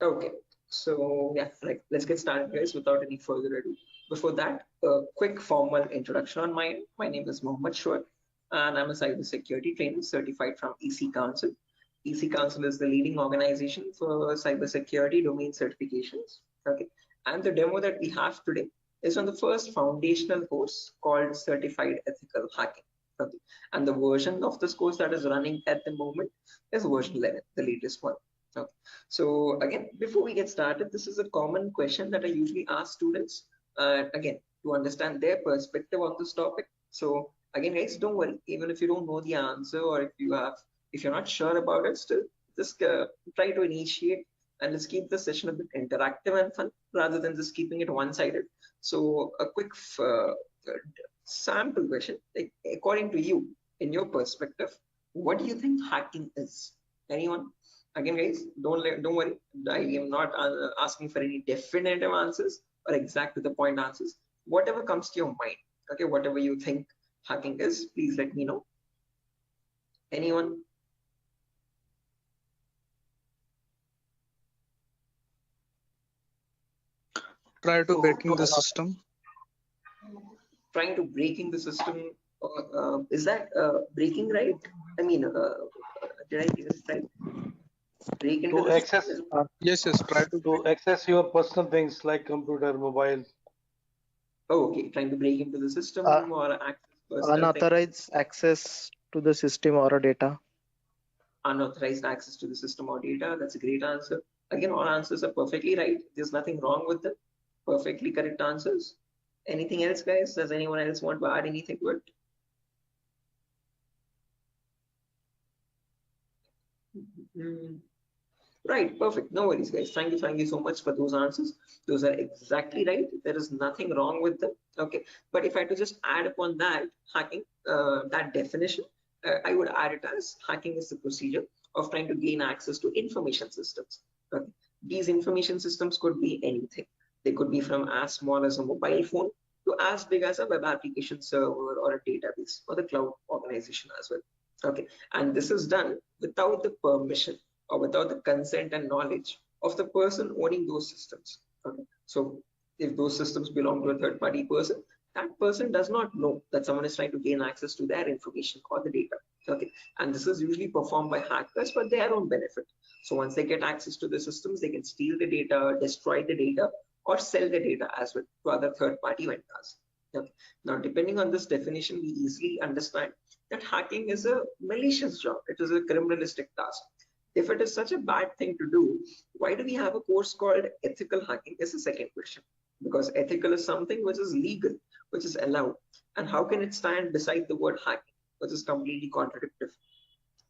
Okay, so yeah, like let's get started, guys, without any further ado. Before that, a quick formal introduction on my end. My name is Mohammed Shoaib, and I'm a cybersecurity trainer certified from EC Council. EC Council is the leading organization for cybersecurity domain certifications. Okay, and the demo that we have today is on the first foundational course called Certified Ethical Hacking. Okay, and the version of this course that is running at the moment is version 11, the latest one. Okay. So again, before we get started, this is a common question that I usually ask students, again, to understand their perspective on this topic. So again, guys, don't worry, even if you don't know the answer or if you're not sure about it, still just try to initiate and let's keep the session a bit interactive and fun rather than just keeping it one-sided. So a quick sample question, like, according to you, in your perspective, what do you think hacking is? Anyone? Again, guys, don't worry. I am not asking for any definitive answers or exact to the point answers. Whatever comes to your mind, okay, whatever you think hacking is, please let me know. Anyone? Try to So, breaking the system. trying to breaking the system, is that breaking right? I mean, did I get it right? Break into To the system access is. Yes, try to to access your personal things like computer, mobile. Oh, okay, trying to break into the Uh, system or access personal things. Unauthorized access to the system or data. Unauthorized access to the system or data. That's a great answer. Again, all answers are perfectly right. There's nothing wrong with them. Perfectly correct answers. Anything else, guys? Does anyone else want to add anything to it? Mm, right, perfect. No worries, guys. Thank you so much for those answers. Those are exactly right. There is nothing wrong with them. Okay, but if I had to just add upon that hacking, that definition, I would add it as hacking is the procedure of trying to gain access to information systems. Okay, these information systems could be anything. They could be from as small as a mobile phone to as big as a web application server or a database or the cloud organization as well. Okay, and this is done without the permission or without the consent and knowledge of the person owning those systems. Okay, so if those systems belong to a third party person, that person does not know that someone is trying to gain access to their information or the data. Okay, and this is usually performed by hackers for their own benefit. So once they get access to the systems, they can steal the data, destroy the data, or sell the data as well to other third party vendors. Okay. Now, depending on this definition, we easily understand that hacking is a malicious job. It is a criminalistic task. If it is such a bad thing to do, why do we have a course called ethical hacking? Is the second question. Because ethical is something which is legal, which is allowed. And how can it stand beside the word hacking, which is completely contradictory?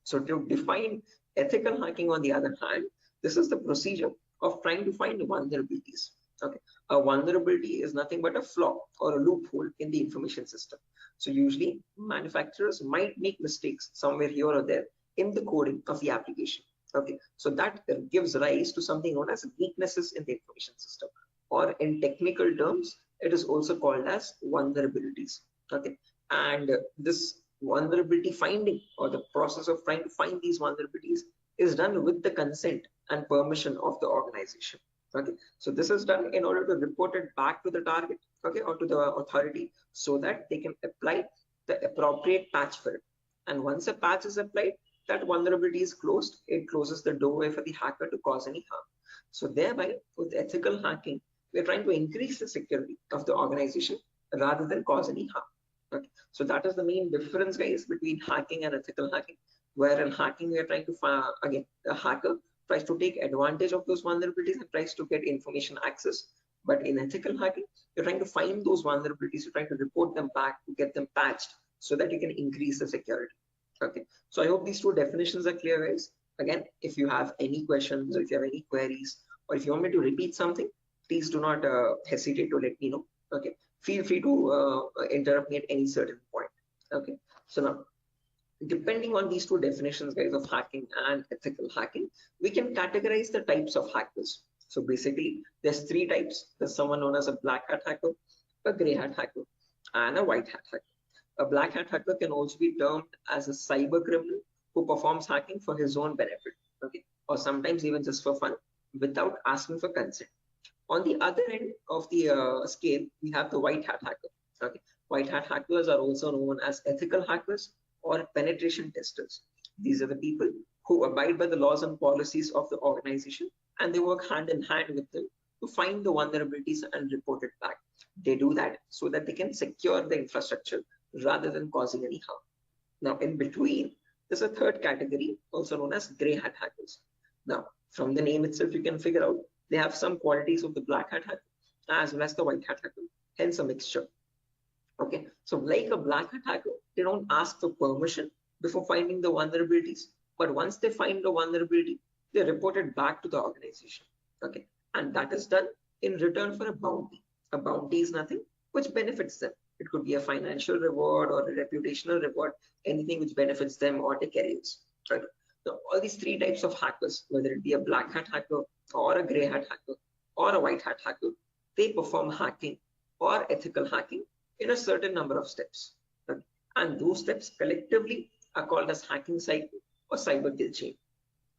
So to define ethical hacking, on the other hand, this is the procedure of trying to find vulnerabilities. Okay, a vulnerability is nothing but a flaw or a loophole in the information system. So usually manufacturers might make mistakes somewhere here or there in the coding of the application. Okay, so that gives rise to something known as weaknesses in the information system, or in technical terms, it is also called as vulnerabilities. Okay, and this vulnerability finding or the process of trying to find these vulnerabilities is done with the consent and permission of the organization. Okay, so this is done in order to report it back to the target, okay, or to the authority, so that they can apply the appropriate patch for it. And once a patch is applied, that vulnerability is closed. It closes the doorway for the hacker to cause any harm. So thereby, with ethical hacking, we're trying to increase the security of the organization rather than cause any harm. Okay. So that is the main difference, guys, between hacking and ethical hacking. Where in hacking, we are trying to again, the hacker tries to take advantage of those vulnerabilities and tries to get information access. But in ethical hacking, you're trying to find those vulnerabilities, you're trying to report them back to get them patched so that you can increase the security. Okay. So I hope these two definitions are clear, guys. Again, if you have any questions or if you have any queries, or if you want me to repeat something, please do not hesitate to let me know. Okay, feel free to interrupt me at any certain point. Okay, so now, depending on these two definitions, guys, of hacking and ethical hacking, we can categorize the types of hackers. So basically, there's three types. There's someone known as a black hat hacker, a gray hat hacker, and a white hat hacker. A black hat hacker can also be termed as a cyber criminal who performs hacking for his own benefit, okay, or sometimes even just for fun. without asking for consent. On the other end of the scale, we have the white hat hacker. Okay, white hat hackers are also known as ethical hackers or penetration testers. These are the people who abide by the laws and policies of the organization, and they work hand in hand with them to find the vulnerabilities and report it back. They do that so that they can secure the infrastructure rather than causing any harm. Now, in between, there's a third category, also known as gray hat hackers. Now, from the name itself, you can figure out they have some qualities of the black hat hacker as well as the white hat hacker, hence a mixture. Okay, so like a black hat hacker, they don't ask for permission before finding the vulnerabilities, but once they find the vulnerability, they report it back to the organization. Okay, and that is done in return for a bounty. A bounty is nothing which benefits them. It could be a financial reward or a reputational reward, anything which benefits them or their careers. Right. So all these three types of hackers, whether it be a black hat hacker or a gray hat hacker or a white hat hacker, they perform hacking or ethical hacking in a certain number of steps. Okay. And those steps collectively are called as hacking cycle or cyber kill chain.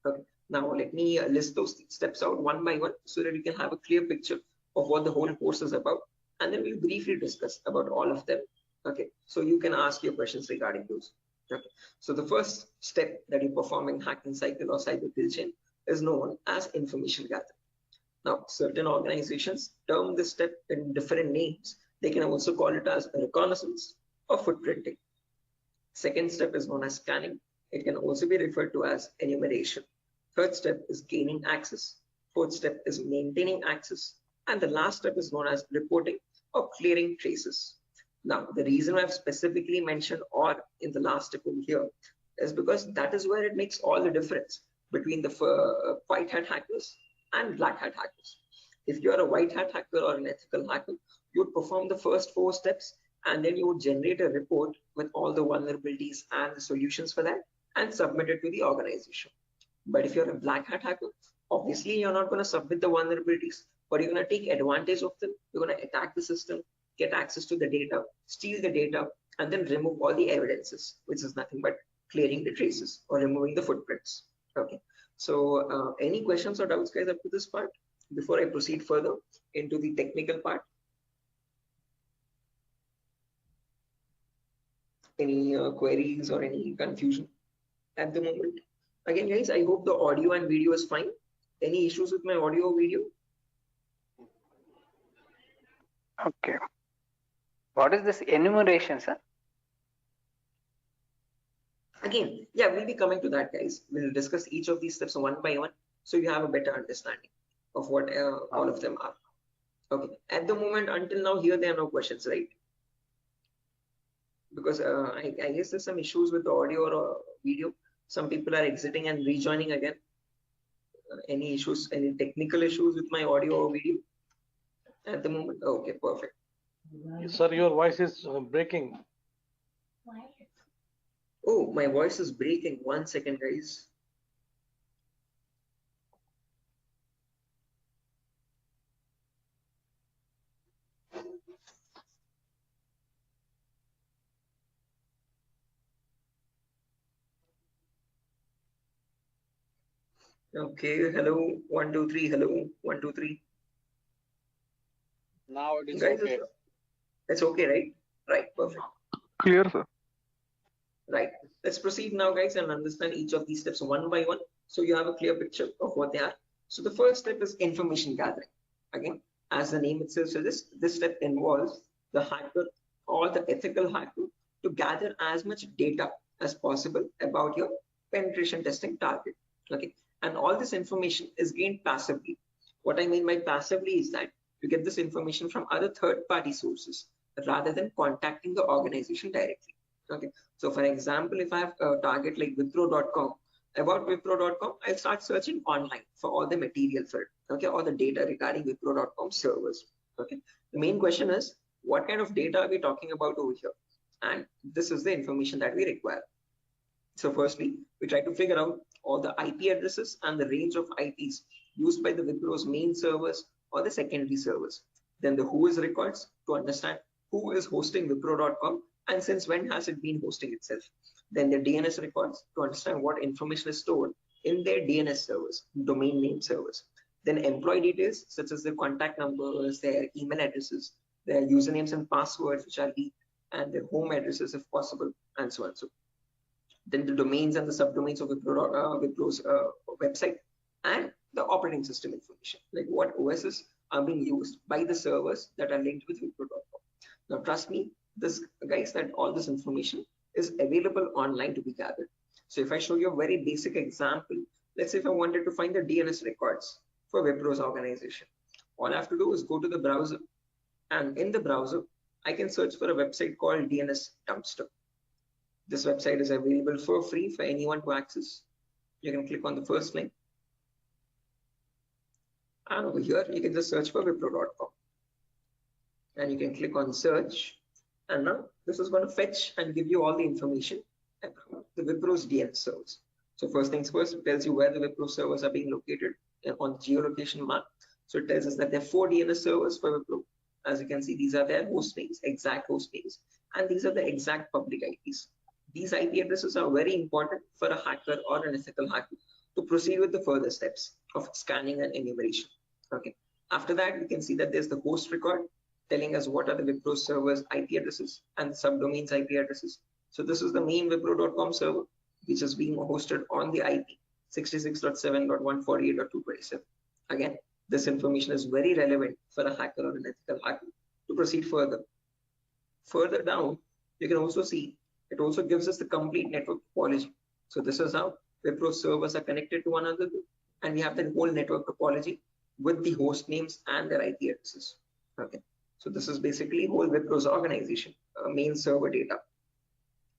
Okay. Now let me list those steps out one by one so that we can have a clear picture of what the whole course is about, and then we'll briefly discuss about all of them. Okay, so you can ask your questions regarding those. Okay, so the first step that you perform in hacking cycle or cyber kill chain is known as information gathering. Now, certain organizations term this step in different names. They can also call it as reconnaissance or footprinting. Second step is known as scanning. It can also be referred to as enumeration. Third step is gaining access. Fourth step is maintaining access. And the last step is known as reporting or clearing traces. Now, the reason I've specifically mentioned "or" in the last step over here is because that is where it makes all the difference between the white hat hackers and black hat hackers. If you're a white hat hacker or an ethical hacker, you would perform the first 4 steps and then you would generate a report with all the vulnerabilities and the solutions for that and submit it to the organization. But if you're a black hat hacker, obviously you're not going to submit the vulnerabilities, but you're going to take advantage of them. You're going to attack the system, get access to the data, steal the data, and then remove all the evidences, which is nothing but clearing the traces or removing the footprints. Okay. So any questions or doubts, guys, up to this part before I proceed further into the technical part? Any queries or any confusion at the moment? Again, guys, I hope the audio and video is fine. Any issues with my audio or video? Okay. What is this enumeration, sir? Again, yeah, we'll be coming to that, guys. We'll discuss each of these steps one by one so you have a better understanding of what all of them are. Okay. At the moment, until now, here there are no questions, right? Because I guess there's some issues with the audio or video. Some people are exiting and rejoining again. Any issues, any technical issues with my audio or video at the moment? Okay, perfect. Sir, your voice is breaking. Oh, my voice is breaking. 1 second, guys. Okay, hello, 1 2 3, hello, 1 2 3. Now it is Guys, okay. it's okay, right? Right, perfect. Clear, sir. Right. Let's proceed now, guys, and understand each of these steps one by one so you have a clear picture of what they are. So the first step is information gathering. Again, as the name itself suggests, this step involves the hacker or the ethical hacker to gather as much data as possible about your penetration testing target. Okay, and all this information is gained passively. What I mean by passively is that you get this information from other third-party sources rather than contacting the organization directly. Okay, so for example, if I have a target like Wipro.com, about Wipro.com, I'll start searching online for all the material for it, okay, all the data regarding Wipro.com servers. Okay, the main question is, what kind of data are we talking about over here? And this is the information that we require. So firstly, we try to figure out all the IP addresses and the range of IPs used by the Wipro's main servers or the secondary servers. Then the who is records to understand who is hosting Wipro.com and since when has it been hosting itself. Then the DNS records to understand what information is stored in their DNS servers, domain name servers. Then employee details such as their contact numbers, their email addresses, their usernames and passwords which are leaked, and their home addresses if possible, and so on. So then the domains and the subdomains of Wipro's website, and the operating system information, like what OSs are being used by the servers that are linked with Wipro.com. Now, trust me, this guys, that all this information is available online to be gathered. So if I show you a very basic example, let's say if I wanted to find the DNS records for Wipro's organization, all I have to do is go to the browser, and in the browser, I can search for a website called DNS Dumpster. This website is available for free for anyone to access. You can click on the first link. And over here, you can just search for Wipro.com. And you can click on search. And now this is going to fetch and give you all the information about the Wipro's DNS servers. So first things first, it tells you where the Wipro servers are being located on the geolocation map. So it tells us that there are 4 DNS servers for Wipro. As you can see, these are their host names, exact host names, and these are the exact public IPs. These IP addresses are very important for a hacker or an ethical hacker to proceed with the further steps of scanning and enumeration. Okay. After that, we can see that there's the host record telling us what are the Wipro servers IP addresses and the subdomains IP addresses. So this is the main Wipro.com server, which is being hosted on the IP 66.7.148.227. Again, this information is very relevant for a hacker or an ethical hacker to proceed further. Further down, you can also see it also gives us the complete network topology. So this is how Wipro servers are connected to one another, and we have the whole network topology with the host names and their IP addresses. Okay, so this is basically whole Wipro's organization main server data.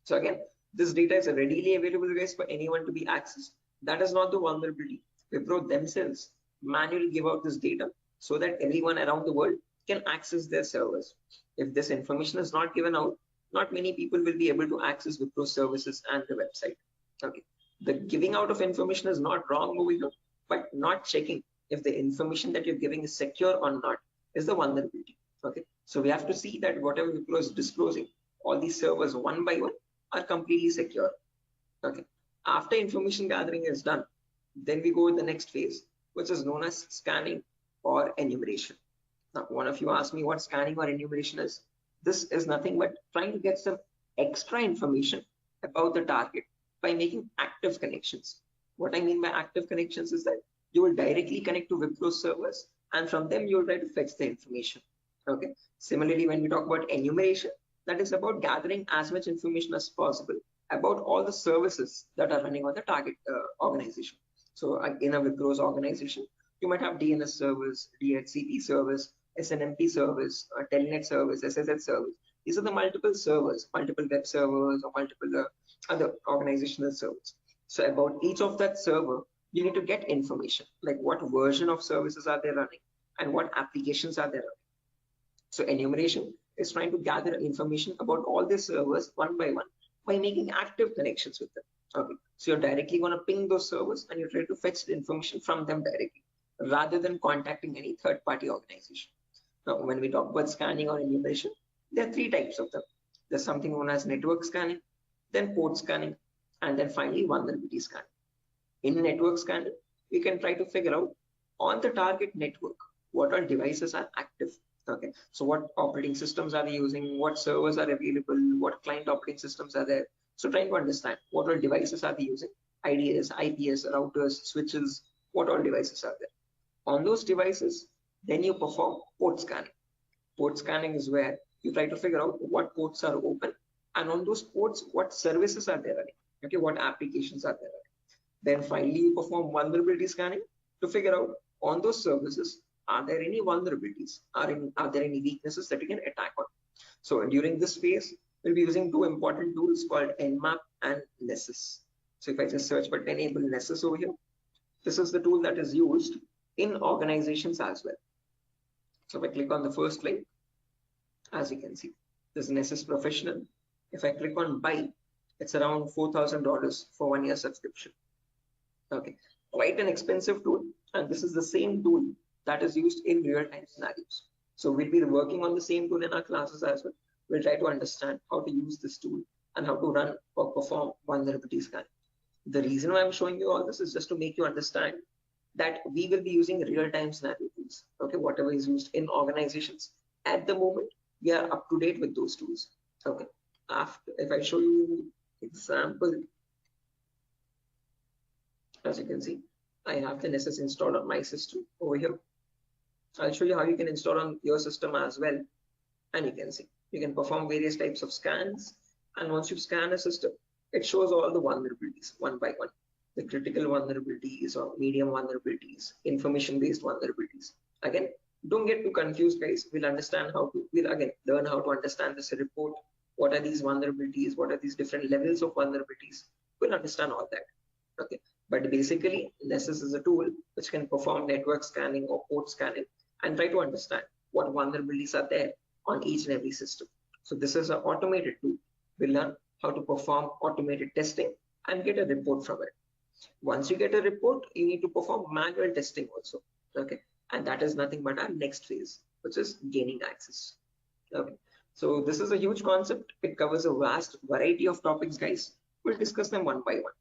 So again, this data is readily available, guys, for anyone to be accessed. That is not the vulnerability. Wipro themselves manually give out this data so that everyone around the world can access their servers. If this information is not given out, not many people will be able to access Wipro services and the website. Okay, the giving out of information is not wrong over here, but not checking if the information that you're giving is secure or not is the vulnerability. Okay, so we have to see that whatever Wipro is disclosing, all these servers one by one are completely secure. Okay, after information gathering is done, then we go to the next phase, which is known as scanning or enumeration. Now, one of you asked me what scanning or enumeration is. This is nothing but trying to get some extra information about the target by making active connections. What I mean by active connections is that you will directly connect to Wipro servers, and from them you will try to fetch the information. Okay. Similarly, when we talk about enumeration, that is about gathering as much information as possible about all the services that are running on the target organization. So in a Wipro's organization, you might have DNS servers, DHCP servers, SNMP servers, Telnet servers, SSH servers. These are the multiple servers, multiple web servers, or multiple other organizational servers. So about each of that server, you need to get information, like what version of services are they running and what applications are they running. So enumeration is trying to gather information about all these servers one by one by making active connections with them. Okay, so you're directly going to ping those servers and you try to fetch the information from them directly rather than contacting any third-party organization. Now, when we talk about scanning or enumeration, there are 3 types of them. There's something known as network scanning, then port scanning, and then finally vulnerability scanning. In network scanning, we can try to figure out on the target network what all devices are active. Okay, so what operating systems are they using, what servers are available, what client operating systems are there. So trying to understand what all devices are they using, IDS, IPS, routers, switches, what all devices are there. On those devices, then you perform port scanning. Port scanning is where you try to figure out what ports are open, and on those ports, what services are there running. Okay, what applications are there running. Then finally, you perform vulnerability scanning to figure out on those services, are there any vulnerabilities? Are there any weaknesses that you can attack on? So during this phase, we'll be using 2 important tools called Nmap and Nessus. So if I just search for enable Nessus over here, this is the tool that is used in organizations as well. So if I click on the first link, as you can see, this is Nessus Professional. If I click on buy, it's around $4,000 for 1 year subscription. Okay, quite an expensive tool, and this is the same tool that is used in real-time scenarios. So we'll be working on the same tool in our classes as well. We'll try to understand how to use this tool and how to run or perform vulnerability scanning. The reason why I'm showing you all this is just to make you understand that we will be using real-time scenario tools. Okay, whatever is used in organizations at the moment, we are up to date with those tools. Okay, after if I show you example, as you can see, I have the Nessus installed on my system over here. I'll show you how you can install on your system as well. And you can see, you can perform various types of scans. And once you scan a system, it shows all the vulnerabilities one by one. The critical vulnerabilities or medium vulnerabilities, information-based vulnerabilities. Again, don't get too confused, guys. We'll again learn how to understand this report. What are these vulnerabilities? What are these different levels of vulnerabilities? We'll understand all that. Okay. But basically, Nessus is a tool which can perform network scanning or port scanning and try to understand what vulnerabilities are there on each and every system. So this is an automated tool. We'll learn how to perform automated testing and get a report from it. Once you get a report, you need to perform manual testing also. Okay, and that is nothing but our next phase, which is gaining access. Okay, so this is a huge concept. It covers a vast variety of topics, guys. We'll discuss them one by one.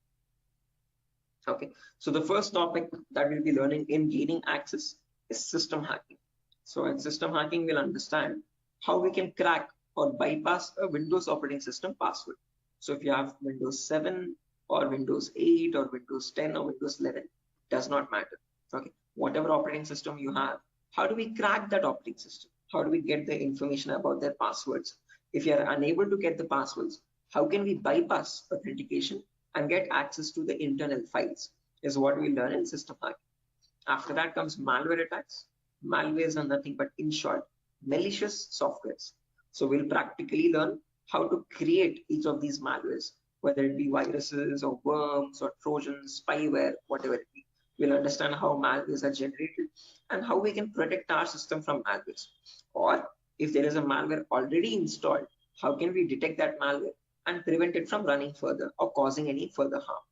Okay, so the first topic that we'll be learning in gaining access is system hacking. So in system hacking, we'll understand how we can crack or bypass a Windows operating system password. So if you have Windows 7 or Windows 8 or Windows 10 or Windows 11, does not matter. Okay, whatever operating system you have, how do we crack that operating system? How do we get the information about their passwords? If you are unable to get the passwords, how can we bypass authentication and get access to the internal files is what we learn in system hacking. After that comes malware attacks. Malwares are nothing but, in short, malicious softwares. So we'll practically learn how to create each of these malwares, whether it be viruses or worms or trojans, spyware, whatever it be. We'll understand how malwares are generated and how we can protect our system from malwares. Or if there is a malware already installed, how can we detect that malware and prevent it from running further or causing any further harm?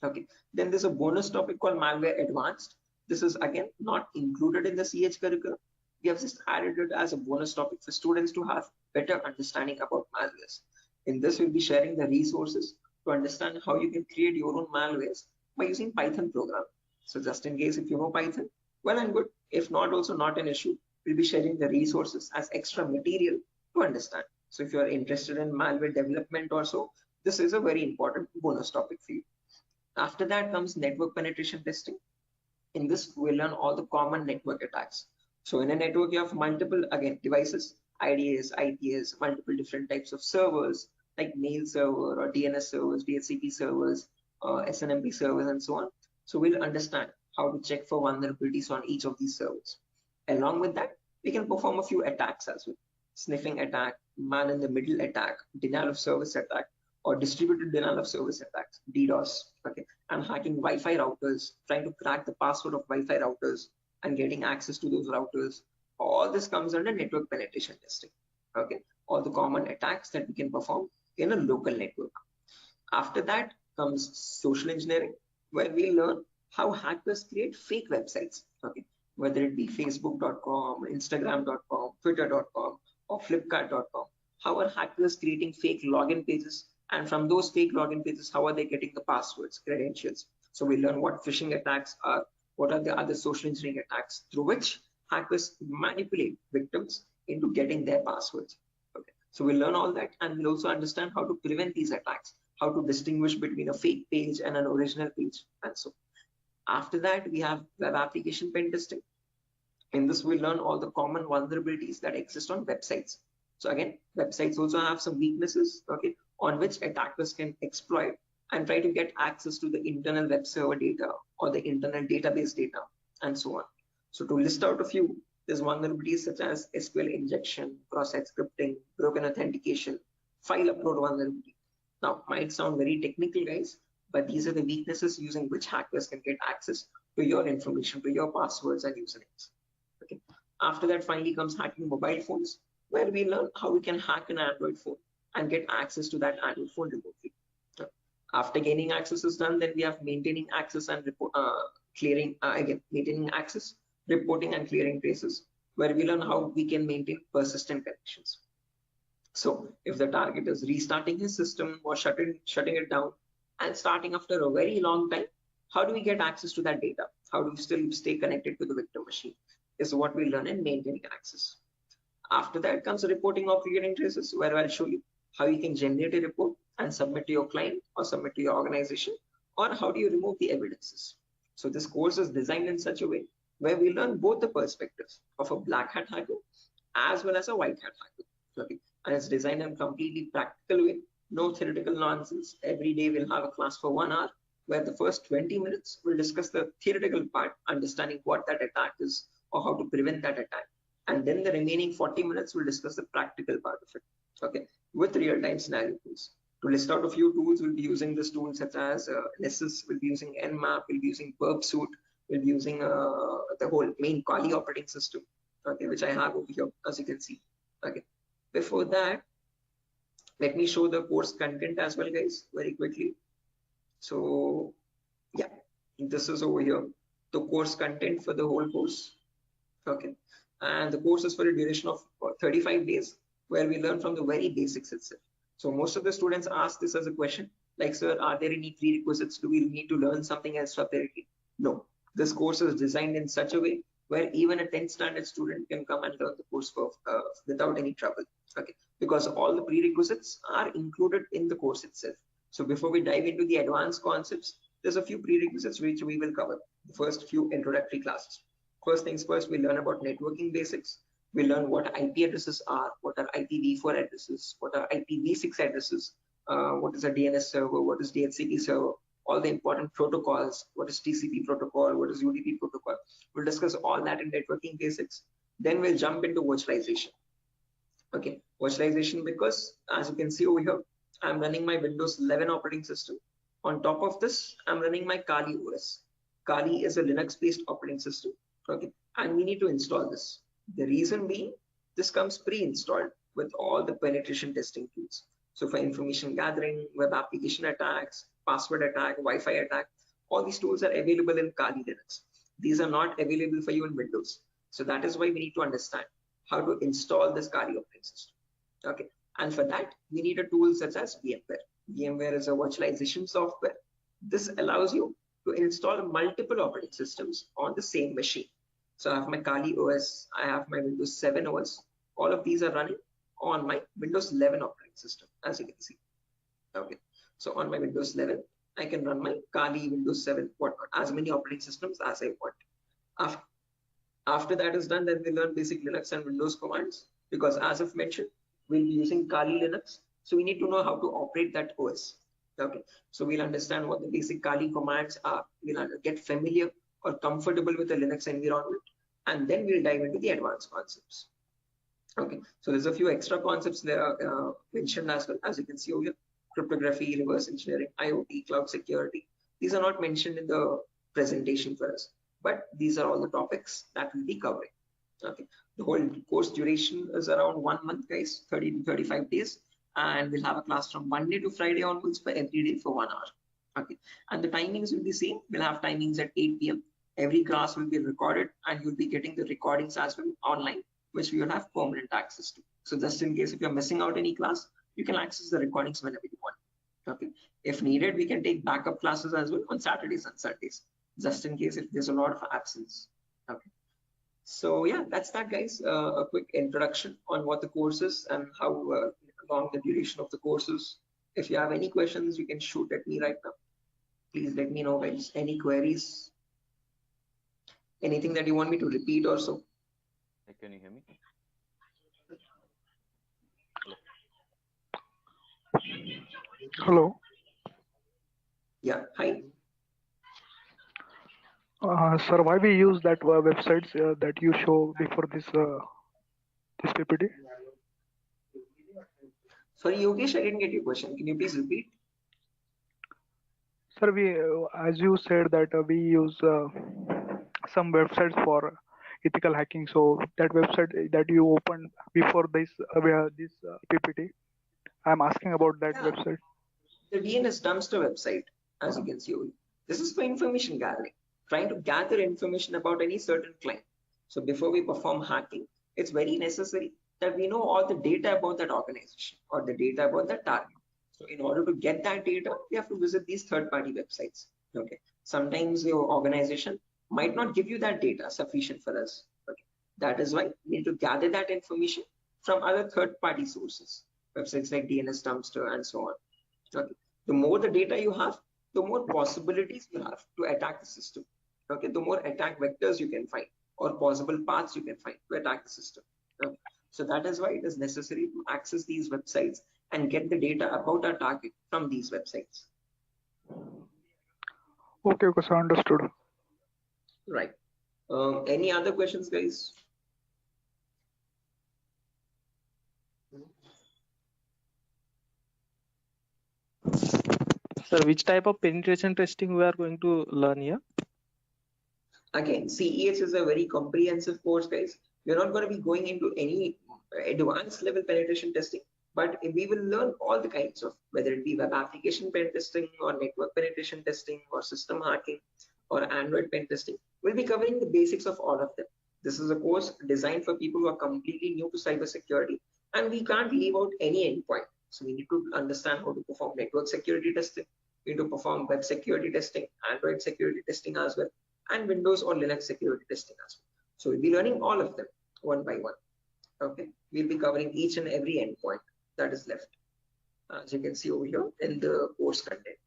Okay. Then there's a bonus topic called malware advanced. This is again not included in the CH curriculum. We have just added it as a bonus topic for students to have better understanding about malwares. In this, we'll be sharing the resources to understand how you can create your own malwares by using Python program. So just in case if you know Python, well and good. If not, also not an issue. We'll be sharing the resources as extra material to understand. So if you are interested in malware development or so, this is a very important bonus topic for you. After that comes network penetration testing. In this, we'll learn all the common network attacks. So in a network, you have multiple, again, devices, IDS, IPS, multiple different types of servers, like mail server or DNS servers, DHCP servers, SNMP servers, and so on. So we'll understand how to check for vulnerabilities on each of these servers. Along with that, we can perform a few attacks as well. Sniffing attack, man-in-the-middle attack, denial of service attack, or distributed denial of service attacks, DDoS, okay, and hacking Wi-Fi routers, trying to crack the password of Wi-Fi routers and getting access to those routers. All this comes under network penetration testing, okay, all the common attacks that we can perform in a local network. After that comes social engineering, where we learn how hackers create fake websites, okay, whether it be facebook.com, instagram.com, twitter.com, or flipkart.com. How are hackers creating fake login pages? And from those fake login pages, how are they getting the passwords, credentials? So we learn what phishing attacks are, what are the other social engineering attacks through which hackers manipulate victims into getting their passwords. Okay, so we'll learn all that, and we'll also understand how to prevent these attacks, how to distinguish between a fake page and an original page, and so. After that, we have web application pen testing. In this, we'll learn all the common vulnerabilities that exist on websites. So again, websites also have some weaknesses, okay, on which attackers can exploit and try to get access to the internal web server data or the internal database data, and so on. So to list out a few, there's vulnerabilities such as SQL injection, cross-site scripting, broken authentication, file upload vulnerability. Now, might sound very technical, guys, but these are the weaknesses using which hackers can get access to your information, to your passwords and usernames. Okay. After that, finally comes hacking mobile phones, where we learn how we can hack an Android phone and get access to that Android phone remotely. After gaining access is done, then we have maintaining access and maintaining access, reporting and clearing traces, where we learn how we can maintain persistent connections. So if the target is restarting his system or shutting it down and starting after a very long time, How do we get access to that data? How do we still stay connected to the victim machine? Is what we learn in maintaining access. After that comes the reporting of creating traces, where I'll show you how you can generate a report and submit to your client or submit to your organization, or how do you remove the evidences. So this course is designed in such a way where we learn both the perspectives of a black hat hacker as well as a white hat hacker. Okay. And it's designed in a completely practical way, no theoretical nonsense. Every day we'll have a class for 1 hour where the first 20 minutes we'll discuss the theoretical part, understanding what that attack is or how to prevent that attack. And then the remaining 40 minutes we'll discuss the practical part of it, okay, with real-time scenario tools. To list out a few tools, we'll be using this tool such as Nessus, we'll be using Nmap, we'll be using Burp Suite, we'll be using the whole main Kali operating system, okay, which I have over here, as you can see. Okay. Before that, let me show the course content as well, guys, very quickly. So yeah, this is over here, the course content for the whole course. Okay. And the course is for a duration of 35 days, where we learn from the very basics itself. So most of the students ask this as a question, like, sir, are there any prerequisites? Do we need to learn something else separately? No, this course is designed in such a way where even a 10th standard student can come and learn the course for, without any trouble. Okay, because all the prerequisites are included in the course itself. So before we dive into the advanced concepts, there's a few prerequisites which we will cover. The first few introductory classes. First things first, we learn about networking basics. We learn what IP addresses are, what are IPv4 addresses, what are IPv6 addresses, what is a DNS server, what is DHCP server, all the important protocols, what is TCP protocol, what is UDP protocol. We'll discuss all that in networking basics. Then we'll jump into virtualization. Okay, virtualization, because as you can see over here, I'm running my Windows 11 operating system. On top of this, I'm running my Kali OS. Kali is a Linux-based operating system. Okay, and we need to install this. The reason being, this comes pre-installed with all the penetration testing tools. So for information gathering, web application attacks, password attack, Wi-Fi attack, all these tools are available in Kali Linux. These are not available for you in Windows. So that is why we need to understand how to install this Kali operating system. Okay, and for that, we need a tool such as VMware. VMware is a virtualization software. This allows you to install multiple operating systems on the same machine. So I have my Kali OS, I have my Windows 7 OS. All of these are running on my Windows 11 operating system, as you can see. Okay, so on my Windows 11, I can run my Kali, Windows 7, whatnot, as many operating systems as I want. After that is done, then we learn basic Linux and Windows commands, because as I've mentioned, we'll be using Kali Linux. So we need to know how to operate that OS. Okay, so we'll understand what the basic Kali commands are. We'll get familiar or comfortable with the Linux environment, and then we'll dive into the advanced concepts. Okay, so there's a few extra concepts there mentioned as well, as you can see over here: cryptography, reverse engineering, IoT, cloud security. These are not mentioned in the presentation for us, but these are all the topics that we'll be covering. Okay, the whole course duration is around 1 month, guys, 30 to 35 days, and we'll have a class from Monday to Friday onwards for every day for 1 hour. Okay, and the timings will be same. We'll have timings at 8 p.m. Every class will be recorded, and you'll be getting the recordings as well online, which we will have permanent access to. So just in case if you're missing out any class, you can access the recordings whenever you want. Okay, if needed, we can take backup classes as well on Saturdays and Sundays, just in case if there's a lot of absence. Okay, so yeah, that's that, guys. A quick introduction on what the course is and how long the duration of the course is. If you have any questions, you can shoot at me right now. Please let me know, guys. Any queries? Anything that you want me to repeat or so? Can you hear me? Hello. Yeah, hi. Sir, why we use that websites that you show before this PPT? Sorry, Yogesh, I didn't get your question. Can you please repeat? Sir, we as you said that we use some websites for ethical hacking. So that website that you opened before this PPT, I'm asking about that website. The DNS dumpster website, as you can see. This is for information gathering, trying to gather information about any certain client. So before we perform hacking, it's very necessary that we know all the data about that organization or the data about that target. So in order to get that data, we have to visit these third-party websites. Okay, Sometimes your organization might not give you that data sufficient for us. Okay. That is why we need to gather that information from other third-party sources, websites like DNS Dumpster and so on. Okay. The more the data you have, the more possibilities you have to attack the system. Okay. The more attack vectors you can find or possible paths you can find to attack the system. Okay. So that is why it is necessary to access these websites and get the data about our target from these websites. Okay, so understood. Right. Any other questions, guys? Sir, which type of penetration testing we are going to learn here? Again, CEH is a very comprehensive course, guys. We're not going to be going into any advanced level penetration testing, but we will learn all the kinds of, whether it be web application pen testing or network penetration testing or system hacking or Android pen testing. We'll be covering the basics of all of them. This is a course designed for people who are completely new to cybersecurity, and we can't leave out any endpoint. So we need to understand how to perform network security testing. We need to perform web security testing, Android security testing as well, and Windows or Linux security testing as well. So we'll be learning all of them one by one. Okay, we'll be covering each and every endpoint that is left, as you can see over here in the course content.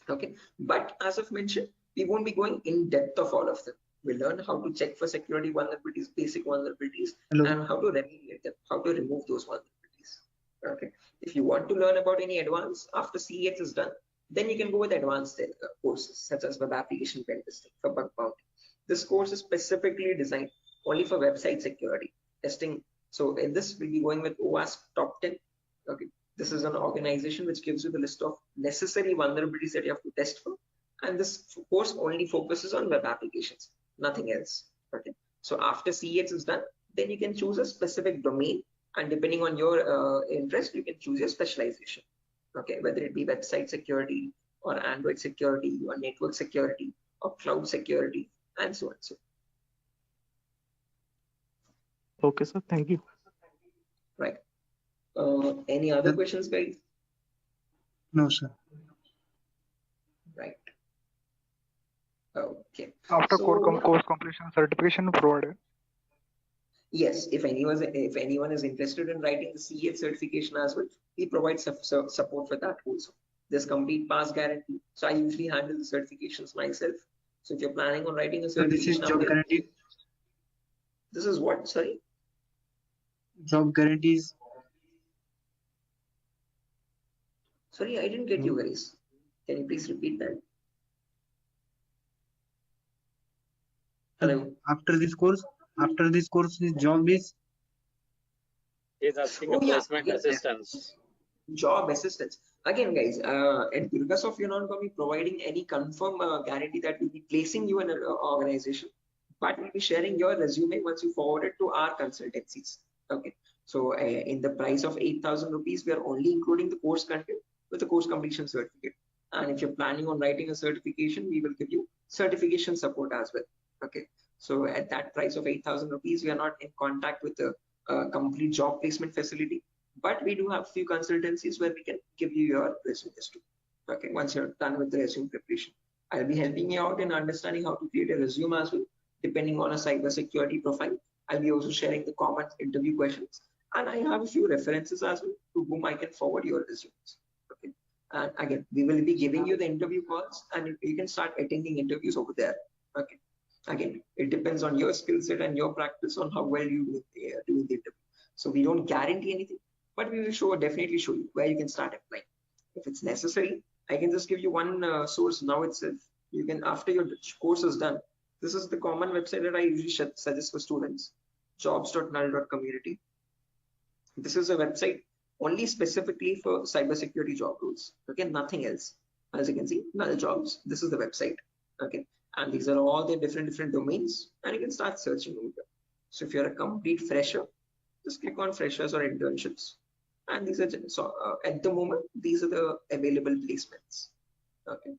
Okay, but as I've mentioned, we won't be going in depth of all of them. We'll learn how to check for security vulnerabilities, basic vulnerabilities, and how to remediate them, how to remove those vulnerabilities. Okay, if you want to learn about any advanced after CEX is done, then you can go with advanced courses such as web application pen testing for bug bounty. This course is specifically designed only for website security testing. So in this, we'll be going with OWASP Top 10. Okay, this is an organization which gives you the list of necessary vulnerabilities that you have to test for. And this course only focuses on web applications, nothing else. Okay, so after CEX is done, then you can choose a specific domain, and depending on your interest, you can choose your specialization. Okay, whether it be website security or Android security or network security or cloud security and so on. So Okay, sir. Thank you. right. Any other questions, guys? No, sir. Right. Okay. After So, course completion, certification provided. yes, if anyone is interested in writing the CEH certification as well, we provide support for that also. There's complete pass guarantee. So I usually handle the certifications myself. So if you're planning on writing a So this is certification, job guarantee. this is what? Sorry. Job guarantees. Sorry, I didn't get you guys. Can you please repeat that? Hello. After this course, his job is. He's asking Oh, a placement yeah. assistance. Job assistance. Again, guys, at Durgasoft, you're not going to be providing any confirm guarantee that we'll be placing you in an organization, but we'll be sharing your resume once you forward it to our consultancies. Okay. So in the price of 8,000 rupees, we are only including the course content with the course completion certificate. And if you're planning on writing a certification, we will give you certification support as well. Okay. So at that price of 8,000 rupees, we are not in contact with the complete job placement facility, but we do have a few consultancies where we can give you your resumes too. Okay, once you're done with the resume preparation, I'll be helping you out in understanding how to create a resume as well, depending on a cybersecurity profile. I'll be also sharing the common interview questions, and I have a few references as well to whom I can forward your resumes. Okay, and again, we will be giving you the interview calls, and you can start attending interviews over there. Okay. Again, it depends on your skill set and your practice on how well you do the interview. So we don't guarantee anything, but we will definitely show you where you can start applying. If it's necessary, I can just give you one source now itself. You can, after your course is done, this is the common website that I usually suggest for students, jobs.null.community. This is a website only specifically for cybersecurity job roles. Okay, nothing else. As you can see, null jobs. This is the website. Okay. And these are all the different domains, and you can start searching over there. So if you're a complete fresher, just click on freshers or internships, and these are at the moment these are the available placements. Okay,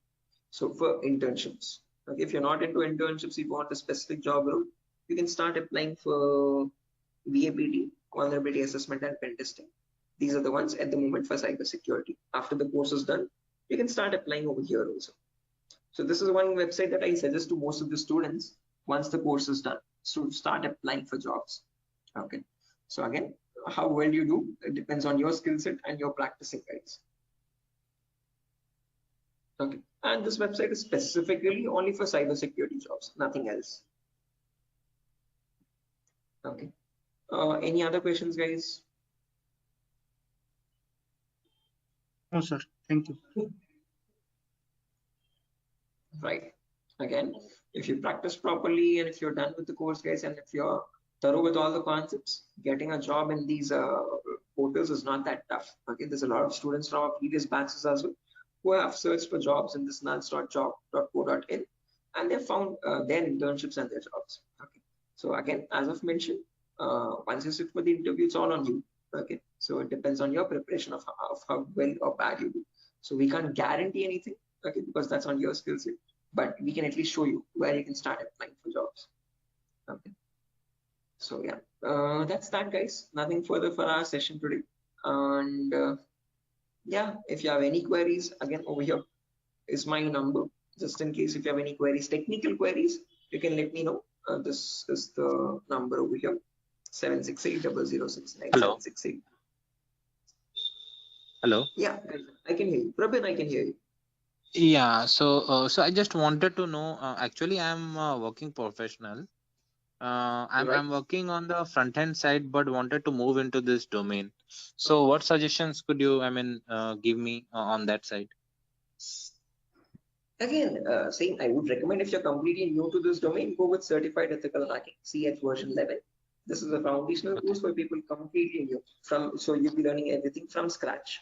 so for internships, okay, if you're not into internships, if you want a specific job role, you can start applying for VAPT, vulnerability assessment and pen testing. These are the ones at the moment for cybersecurity. After the course is done, you can start applying over here also. So this is one website that I suggest to most of the students once the course is done, to start applying for jobs. Okay. So again, how well you do, it depends on your skill set and your practicing, guys. Okay. And this website is specifically only for cybersecurity jobs, nothing else. Okay. Any other questions, guys? No, sir. Thank you. Right. Again, if you practice properly and if you're done with the course, guys, and if you're thorough with all the concepts, getting a job in these portals is not that tough. Okay. There's a lot of students from our previous batches as well who have searched for jobs in this nuns.job.co.in and they found their internships and their jobs. Okay. So again, as I've mentioned, once you sit for the interview, it's all on you. Okay. So it depends on your preparation of how well or bad you do. So we can't guarantee anything, okay, because that's on your skill set, but we can at least show you where you can start applying for jobs. Okay. So yeah, that's that, guys. Nothing further for our session today. And yeah, if you have any queries, again, over here is my number. Just in case if you have any queries, technical queries, you can let me know. This is the number over here, 768-006-9768. Hello. Hello. Yeah, I can hear you. Prabin, I can hear you. Yeah. So I just wanted to know. Actually, I'm a working professional. I'm working on the front end side, but wanted to move into this domain. So, what suggestions could you, give me on that side? Again, saying I would recommend if you're completely new to this domain, go with Certified Ethical Hacking, CH version 11. This is a foundational course for people completely new. So you'll be learning everything from scratch.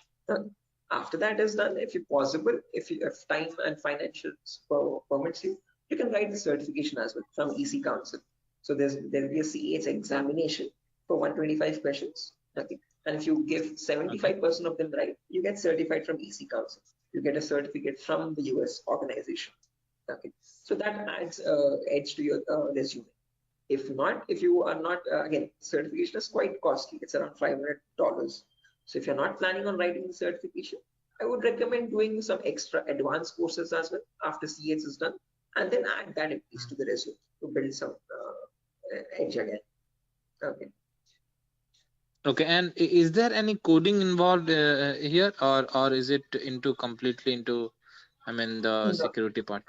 After that is done, if possible, if time and financial permits you, you can write the certification as well from EC Council. So there'll be a CH examination for 125 questions. Okay. And if you give 75% of them right, you get certified from EC Council. You get a certificate from the US organization. Okay. So that adds edge to your resume. If you are not, again, certification is quite costly. It's around $500. So if you're not planning on writing the certification, I would recommend doing some extra advanced courses as well after CH is done, and then add that at least to the resume to build some edge again. Okay. Okay. And is there any coding involved here, or is it completely into, the security part?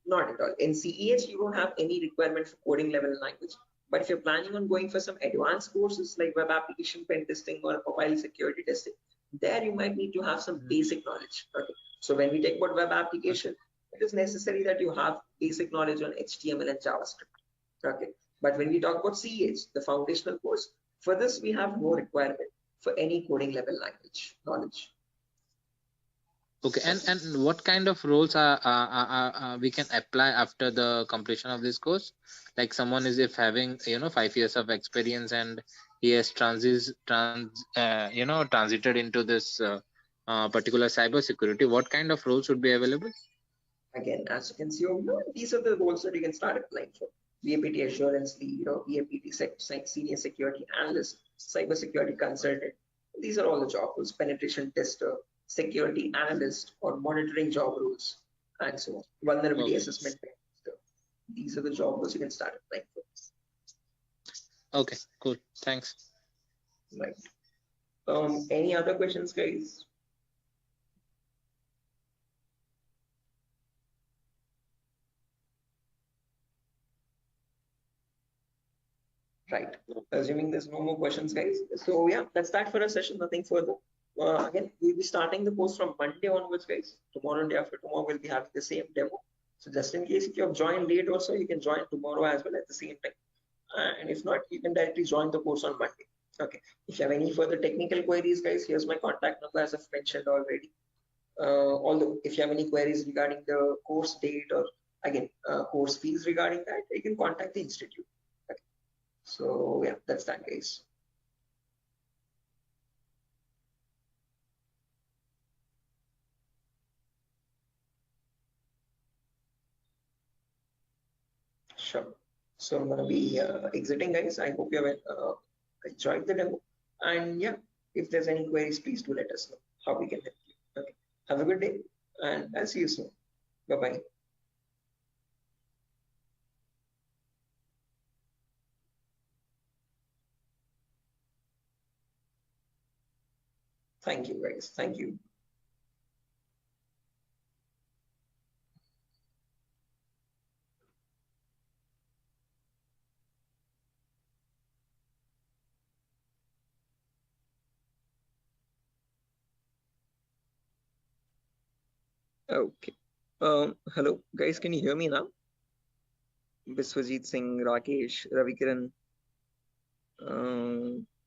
Not at all. In CEH, you don't have any requirement for coding level language. But if you're planning on going for some advanced courses like web application pen testing or mobile security testing, there you might need to have some basic knowledge. Okay. So when we talk about web application, it is necessary that you have basic knowledge on HTML and JavaScript. Okay. But when we talk about CEH, the foundational course, for this we have no requirement for any coding level language knowledge. Okay, and what kind of roles are we can apply after the completion of this course? Like someone is if having 5 years of experience and he has transited into this particular cybersecurity, what kind of roles would be available? Again, as you can see over here, these are the roles that you can start applying for. VAPT assurance lead, VAPT senior security analyst, cybersecurity consultant. These are all the job roles. Penetration tester, security analyst, or monitoring job roles, and so on. Vulnerability assessment. These are the job roles you can start applying for. Okay, cool. Thanks. Right. Any other questions, guys? Right. Assuming there's no more questions, guys. So yeah, that's that for a session. Nothing further. Again, we'll be starting the course from Monday onwards, guys. Tomorrow and day after tomorrow, we'll be having the same demo. So just in case if you have joined late also, you can join tomorrow as well at the same time. And if not, you can directly join the course on Monday. Okay. If you have any further technical queries, guys, here's my contact number as I've mentioned already. Although if you have any queries regarding the course date or again course fees regarding that, you can contact the institute. Okay. So yeah, that's that, guys. Sure. So I'm gonna be exiting, guys. I hope you have enjoyed the demo. And yeah, if there's any queries, please do let us know how we can help you. Okay. Have a good day, and I'll see you soon. Bye bye. Thank you, guys. Thank you. Okay. Hello, guys. Can you hear me now? Biswajit Singh, Rakesh, Ravikiran,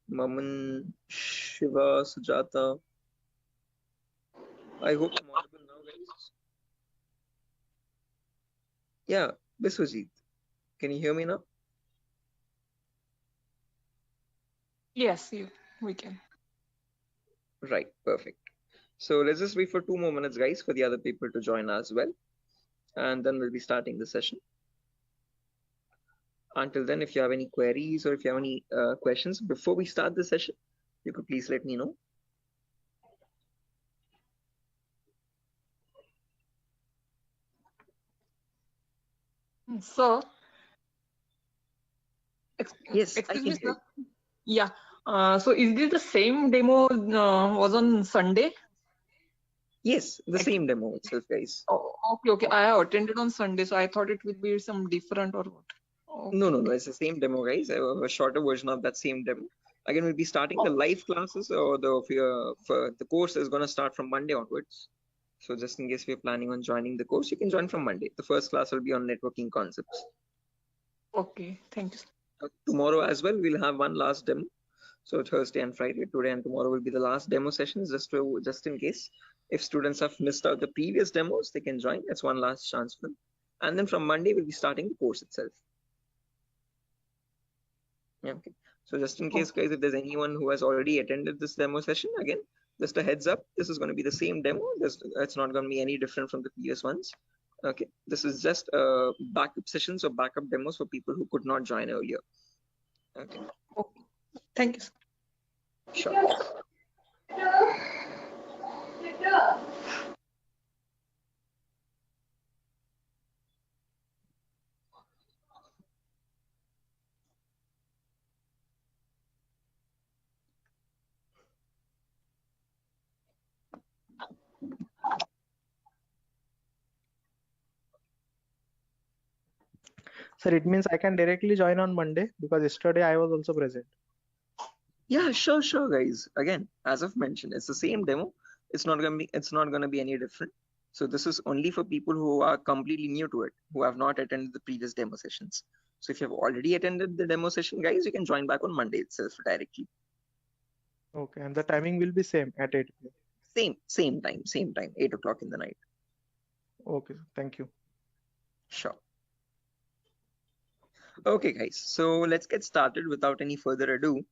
Maman, Shiva, Sujata. I hope I'm audible now, guys. Yeah, Biswajit. Can you hear me now? Yes, we can. Right, perfect. So let's just wait for 2 more minutes, guys, for the other people to join as well. And then we'll be starting the session. Until then, if you have any queries or if you have any questions before we start the session, you could please let me know. So, Yes, excuse I me, can hear sir. Yeah. So is this the same demo was on Sunday? Yes, the same demo itself, guys. Oh, okay. I have attended on Sunday, so I thought it would be some different or what. Okay. No, it's the same demo, guys. A shorter version of that same demo. Again, we'll be starting the live classes, or the course is going to start from Monday onwards. So just in case we're planning on joining the course, you can join from Monday. The first class will be on networking concepts. Okay, thank you. Tomorrow as well, we'll have one last demo. So Thursday and Friday, today and tomorrow will be the last demo sessions, just in case if students have missed out the previous demos, they can join. That's one last chance for them. And then from Monday, we'll be starting the course itself. Yeah, okay. So just in case, guys, if there's anyone who has already attended this demo session, again, just a heads up, this is going to be the same demo. It's not going to be any different from the previous ones. Okay, this is just backup sessions or backup demos for people who could not join earlier. Okay. Thank you. Sure. Sir, it means I can directly join on Monday because yesterday I was also present. Yeah, sure, guys. Again, as I've mentioned, it's the same demo. It's not gonna be any different. So this is only for people who are completely new to it, who have not attended the previous demo sessions. So if you have already attended the demo session, guys, you can join back on Monday itself directly. Okay, and the timing will be same at 8 p.m. Same time, 8 o'clock in the night. Okay, thank you. Sure. Okay, guys, so let's get started without any further ado.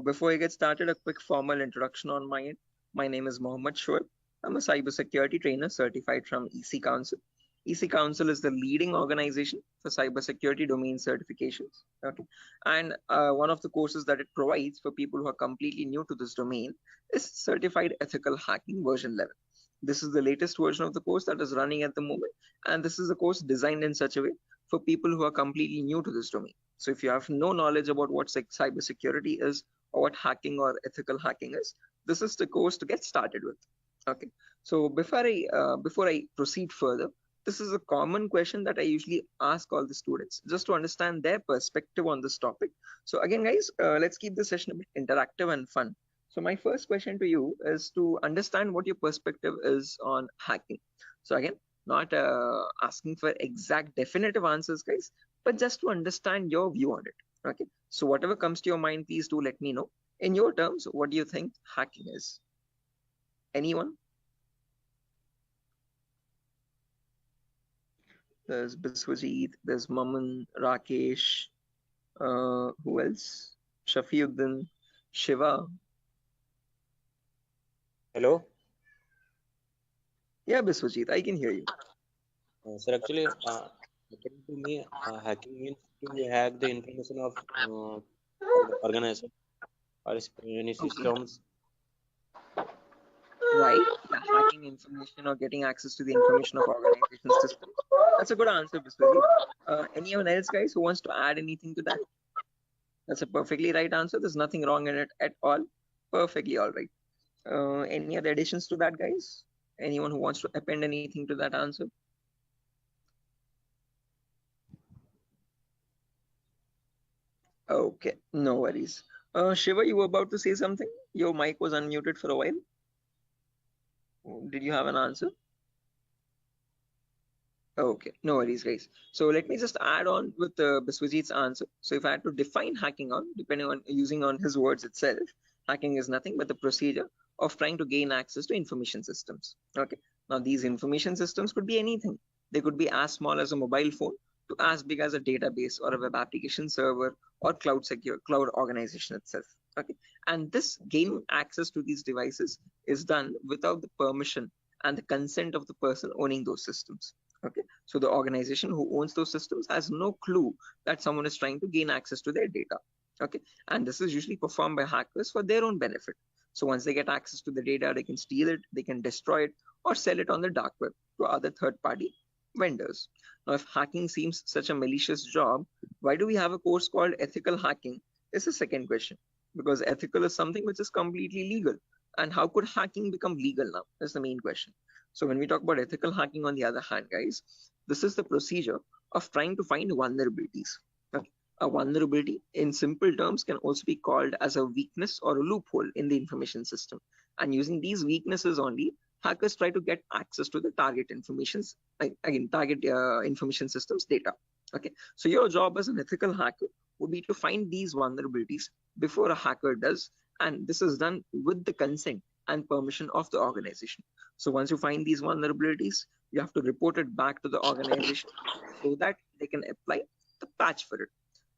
Before I get started, a quick formal introduction on my end. My name is Mohammed Shoaib. I'm a cybersecurity trainer certified from EC Council. EC Council is the leading organization for cybersecurity domain certifications. Okay, and one of the courses that it provides for people who are completely new to this domain is Certified Ethical Hacking version 11. This is the latest version of the course that is running at the moment, and this is a course designed in such a way for people who are completely new to this domain. So if you have no knowledge about what cybersecurity is or what hacking or ethical hacking is, this is the course to get started with. Okay. So before I proceed further, this is a common question that I usually ask all the students just to understand their perspective on this topic. So again, guys, let's keep the session a bit interactive and fun. So my first question to you is to understand what your perspective is on hacking. So again, not asking for exact definitive answers, guys, but just to understand your view on it. Okay, so whatever comes to your mind, please do let me know. In your terms, what do you think hacking is? Anyone? There's Biswajit, there's Maman, Rakesh, who else? Shafiuddin, Shiva. Hello? Yeah, Biswajit, I can hear you. Sir, actually, according to me, hacking means to hack the information of organization or any systems. Right, yeah, hacking information or getting access to the information of organization systems. That's a good answer, Biswajit. Anyone else, guys, who wants to add anything to that? That's a perfectly right answer. There's nothing wrong in it at all. Perfectly all right. Any other additions to that, guys? Anyone who wants to append anything to that answer? Okay, no worries. Shiva, you were about to say something? Your mic was unmuted for a while. Did you have an answer? Okay, no worries, guys. So let me just add on with Biswajit's answer. So if I had to define hacking on, depending on using on his words itself, hacking is nothing but the procedure of trying to gain access to information systems. Okay, now these information systems could be anything. They could be as small as a mobile phone to as big as a database or a web application server or cloud organization itself. Okay, and this gaining access to these devices is done without the permission and the consent of the person owning those systems. Okay, so the organization who owns those systems has no clue that someone is trying to gain access to their data. Okay, and this is usually performed by hackers for their own benefit. So once they get access to the data, they can steal it, they can destroy it, or sell it on the dark web to other third-party vendors. Now, if hacking seems such a malicious job, why do we have a course called ethical hacking? Is the second question. Because ethical is something which is completely legal. And how could hacking become legal now? That's the main question. So when we talk about ethical hacking, on the other hand, guys, this is the procedure of trying to find vulnerabilities. Okay. A vulnerability, in simple terms, can also be called as a weakness or a loophole in the information system. And using these weaknesses only, hackers try to get access to the target information systems data. Okay, so your job as an ethical hacker would be to find these vulnerabilities before a hacker does, and this is done with the consent and permission of the organization. So once you find these vulnerabilities, you have to report it back to the organization so that they can apply the patch for it.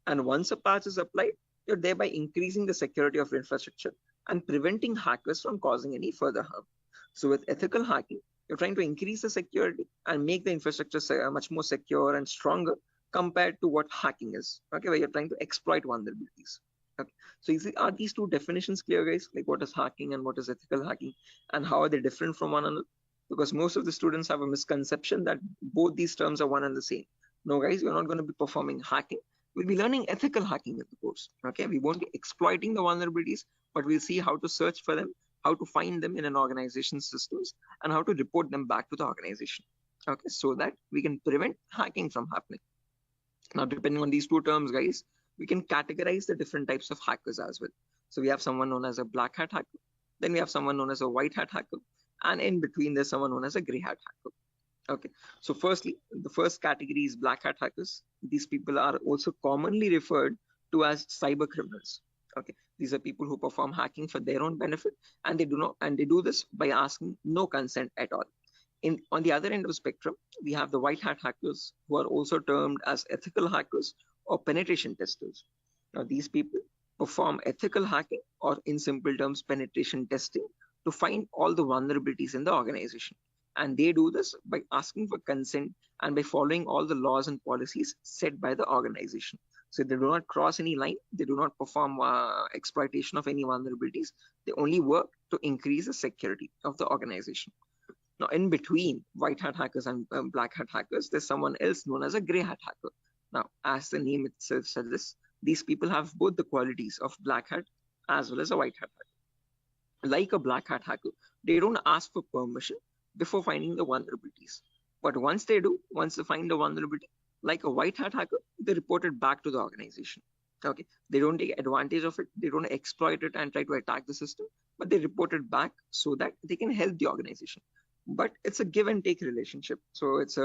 And once a patch is applied, you're thereby increasing the security of infrastructure and preventing hackers from causing any further harm. So with ethical hacking, you're trying to increase the security and make the infrastructure much more secure and stronger compared to what hacking is. Okay, where you're trying to exploit vulnerabilities. Okay, so are these two definitions clear, guys? Like what is hacking and what is ethical hacking, and how are they different from one another? Because most of the students have a misconception that both these terms are one and the same. No, guys, we're not going to be performing hacking. We'll be learning ethical hacking in the course. Okay, we won't be exploiting the vulnerabilities, but we'll see how to search for them, how to find them in an organization's systems, and how to report them back to the organization. Okay, so that we can prevent hacking from happening. Now, depending on these two terms, guys, we can categorize the different types of hackers as well. So we have someone known as a black hat hacker, then we have someone known as a white hat hacker, and in between there's someone known as a gray hat hacker. Okay, so firstly, the first category is black hat hackers. These people are also commonly referred to as cyber criminals. Okay, these are people who perform hacking for their own benefit, and they do this by asking no consent at all. On the other end of the spectrum, we have the white hat hackers, who are also termed as ethical hackers or penetration testers. Now, these people perform ethical hacking, or in simple terms, penetration testing, to find all the vulnerabilities in the organization. And they do this by asking for consent and by following all the laws and policies set by the organization. So they do not cross any line. They do not perform exploitation of any vulnerabilities. They only work to increase the security of the organization. Now, in between white hat hackers and black hat hackers, there's someone else known as a gray hat hacker. Now, as the name itself suggests, these people have both the qualities of black hat as well as a white hat hacker. Like a black hat hacker, they don't ask for permission before finding the vulnerabilities. But once they find the vulnerability, like a white hat hacker, they report it back to the organization. Okay, they don't take advantage of it, they don't exploit it and try to attack the system, but they report it back so that they can help the organization. But it's a give and take relationship. So it's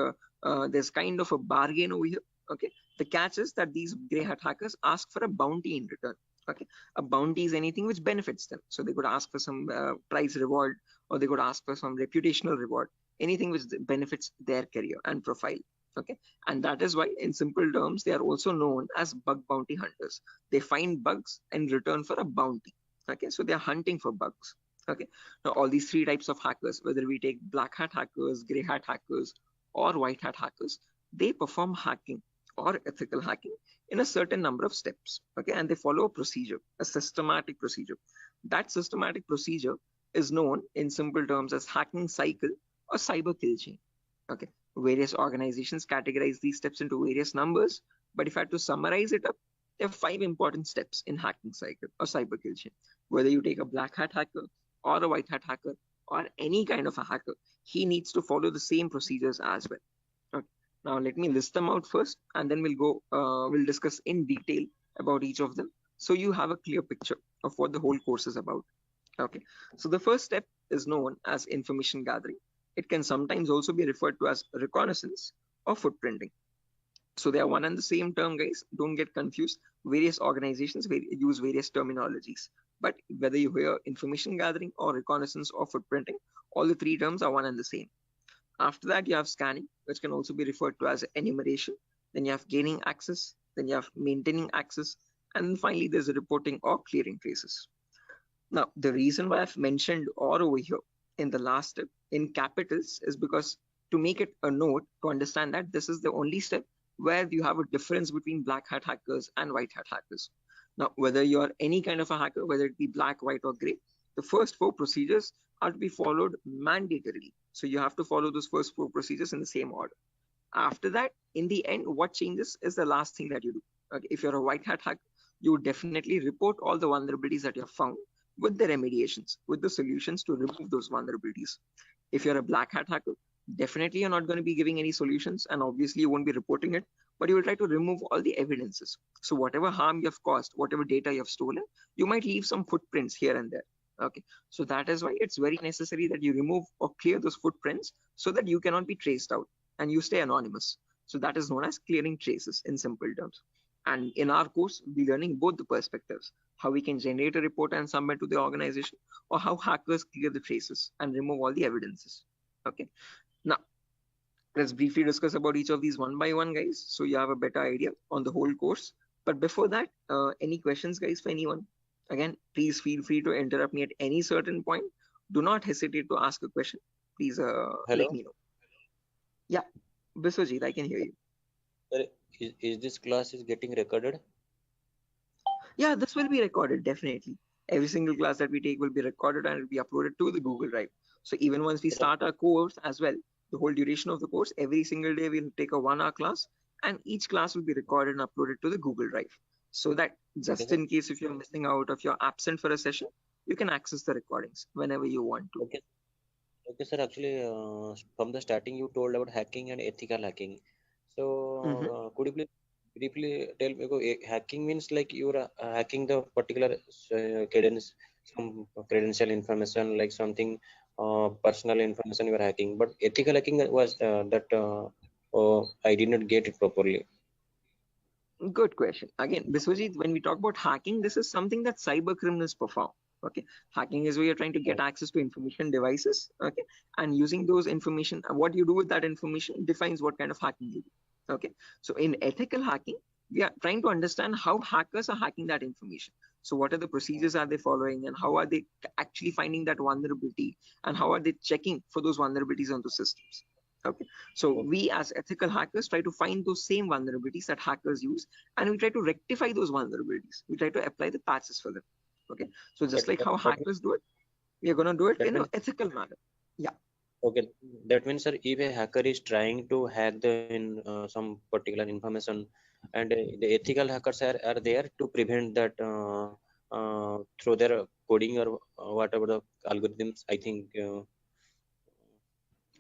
there's kind of a bargain over here. Okay, the catch is that these gray hat hackers ask for a bounty in return. Okay, a bounty is anything which benefits them. So they could ask for some prize reward, or they could ask for some reputational reward, anything which benefits their career and profile. Okay, and that is why, in simple terms, they are also known as bug bounty hunters. They find bugs in return for a bounty. Okay, so they are hunting for bugs. Okay, now all these three types of hackers, whether we take black hat hackers, gray hat hackers, or white hat hackers, they perform hacking or ethical hacking in a certain number of steps. Okay, and they follow a procedure, a systematic procedure. That systematic procedure is known in simple terms as hacking cycle or cyber kill chain. Okay, various organizations categorize these steps into various numbers, but if I had to summarize it up, there are 5 important steps in hacking cycle or cyber kill chain. Whether you take a black hat hacker or a white hat hacker or any kind of a hacker, he needs to follow the same procedures as well. Okay. Now let me list them out first, and then we'll discuss in detail about each of them, so you have a clear picture of what the whole course is about. Okay. So the first step is known as information gathering. It can sometimes also be referred to as reconnaissance or footprinting. So they are one and the same term, guys. Don't get confused. Various organizations use various terminologies. But whether you hear information gathering or reconnaissance or footprinting, all the three terms are one and the same. After that, you have scanning, which can also be referred to as enumeration. Then you have gaining access. Then you have maintaining access. And finally, there's a reporting or clearing traces. Now, the reason why I've mentioned or over here in the last step in capitals is because to make it a note to understand that this is the only step where you have a difference between black hat hackers and white hat hackers. Now, whether you're any kind of a hacker, whether it be black, white, or gray, the first four procedures are to be followed mandatorily. So you have to follow those first four procedures in the same order. After that, in the end, what changes is the last thing that you do. Okay, if you're a white hat hacker, you would definitely report all the vulnerabilities that you have found with the remediations, with the solutions to remove those vulnerabilities. If you're a black hat hacker, definitely you're not going to be giving any solutions, and obviously you won't be reporting it, but you will try to remove all the evidences. So whatever harm you have caused, whatever data you have stolen, you might leave some footprints here and there. Okay, so that is why it's very necessary that you remove or clear those footprints so that you cannot be traced out and you stay anonymous. So that is known as clearing traces in simple terms. And in our course, we're learning both the perspectives, how we can generate a report and submit to the organization, or how hackers clear the traces and remove all the evidences. Okay. Now, let's briefly discuss about each of these one by one, guys, so you have a better idea on the whole course. But before that, any questions, guys, for anyone? Again, please feel free to interrupt me at any certain point. Do not hesitate to ask a question. Please let me know. Yeah, Biswajit, I can hear you. Sir, is this class is getting recorded? Yeah, this will be recorded, definitely. Every single class that we take will be recorded and it will be uploaded to the Google Drive. So even once we start our course as well, the whole duration of the course, every single day we'll take a 1-hour class, and each class will be recorded and uploaded to the Google Drive. So that just in case if you're missing out, if you're absent for a session, you can access the recordings whenever you want to. Okay. Okay, sir. Actually, from the starting, you told about hacking and ethical hacking. So, could you please briefly tell me? Hacking means like you're hacking the particular some credential information, like something personal information you are hacking. But ethical hacking was that I did not get it properly. Good question. Again, Biswajit, when we talk about hacking, this is something that cyber criminals perform. Okay, hacking is where you're trying to get access to information devices. Okay, and using those information, what you do with that information defines what kind of hacking you do. Okay, so in ethical hacking, we are trying to understand how hackers are hacking that information. So what are the procedures are they following, and how are they actually finding that vulnerability, and how are they checking for those vulnerabilities on the systems? Okay, so we as ethical hackers try to find those same vulnerabilities that hackers use, and we try to rectify those vulnerabilities. We try to apply the patches for them. Okay, so just like how hackers do it, we are going to do it in an ethical manner. Yeah. Okay, that means, sir, if a hacker is trying to hack some particular information, and the ethical hackers are there to prevent that through their coding or whatever the algorithms, I think.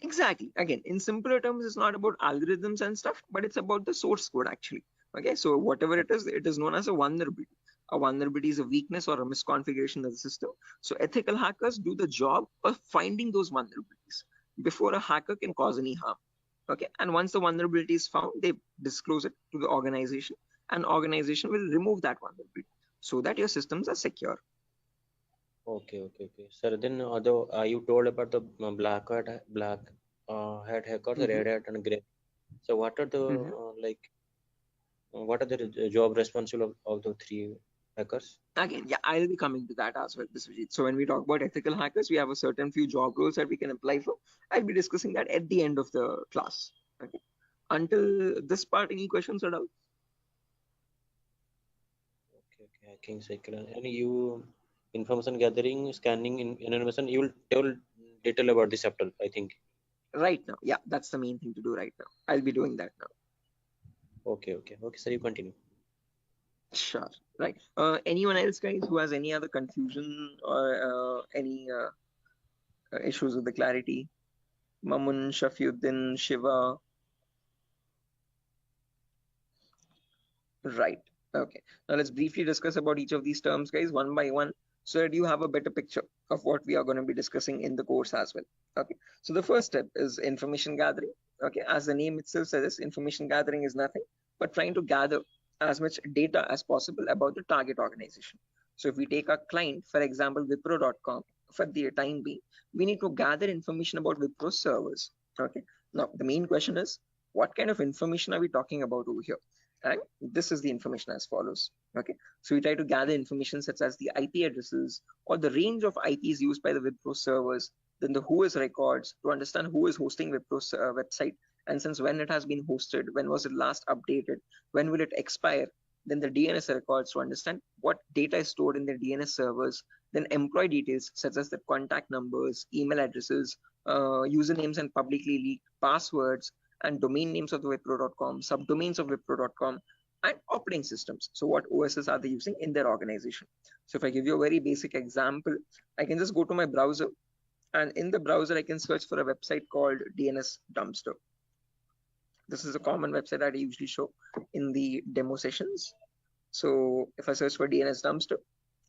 Exactly. Again, in simpler terms, it's not about algorithms and stuff, but it's about the source code actually. Okay, so whatever it is known as a vulnerability. A vulnerability is a weakness or a misconfiguration of the system. So ethical hackers do the job of finding those vulnerabilities before a hacker can cause any harm. Okay, and once the vulnerability is found, they disclose it to the organization, and organization will remove that vulnerability so that your systems are secure. Okay. Sir, then although you told about the black hat hackers, red hat, and gray. So what are the what are the job responsible of the three hackers? Again, yeah, I'll be coming to that as well, Biswajit. So when we talk about ethical hackers, we have a certain few job roles that we can apply for. I'll be discussing that at the end of the class. Okay. Until this part, any questions or doubts? Okay, hacking cycle. And you information gathering, scanning, information. You will tell detail about this chapter, I think. Right now, yeah, that's the main thing to do right now. I'll be doing that now. Okay. Sir, you continue. Sure. Right. Anyone else, guys, who has any other confusion or any issues with the clarity? Mamun, Shafiuddin, Shiva. Right. Okay. Now let's briefly discuss about each of these terms, guys, one by one, so that you have a better picture of what we are going to be discussing in the course as well. Okay. So the first step is information gathering. Okay. As the name itself says, information gathering is nothing but trying to gather as much data as possible about the target organization. So if we take a client, for example, Wipro.com, for the time being, we need to gather information about Wipro servers. Okay. Now the main question is, what kind of information are we talking about over here? And this is the information as follows. Okay, so we try to gather information such as the IP addresses or the range of IPs used by the Wipro servers, then the whois records to understand who is hosting Wipro's website, and since when it has been hosted, when was it last updated, when will it expire, then the DNS records to understand what data is stored in the DNS servers, then employee details such as the contact numbers, email addresses, usernames and publicly leaked passwords, and domain names of the Wipro.com, subdomains of Wipro.com, and operating systems. So what OSs are they using in their organization? So if I give you a very basic example, I can just go to my browser, and in the browser, I can search for a website called DNS Dumpster. This is a common website that I usually show in the demo sessions. So if I search for DNS Dumpster,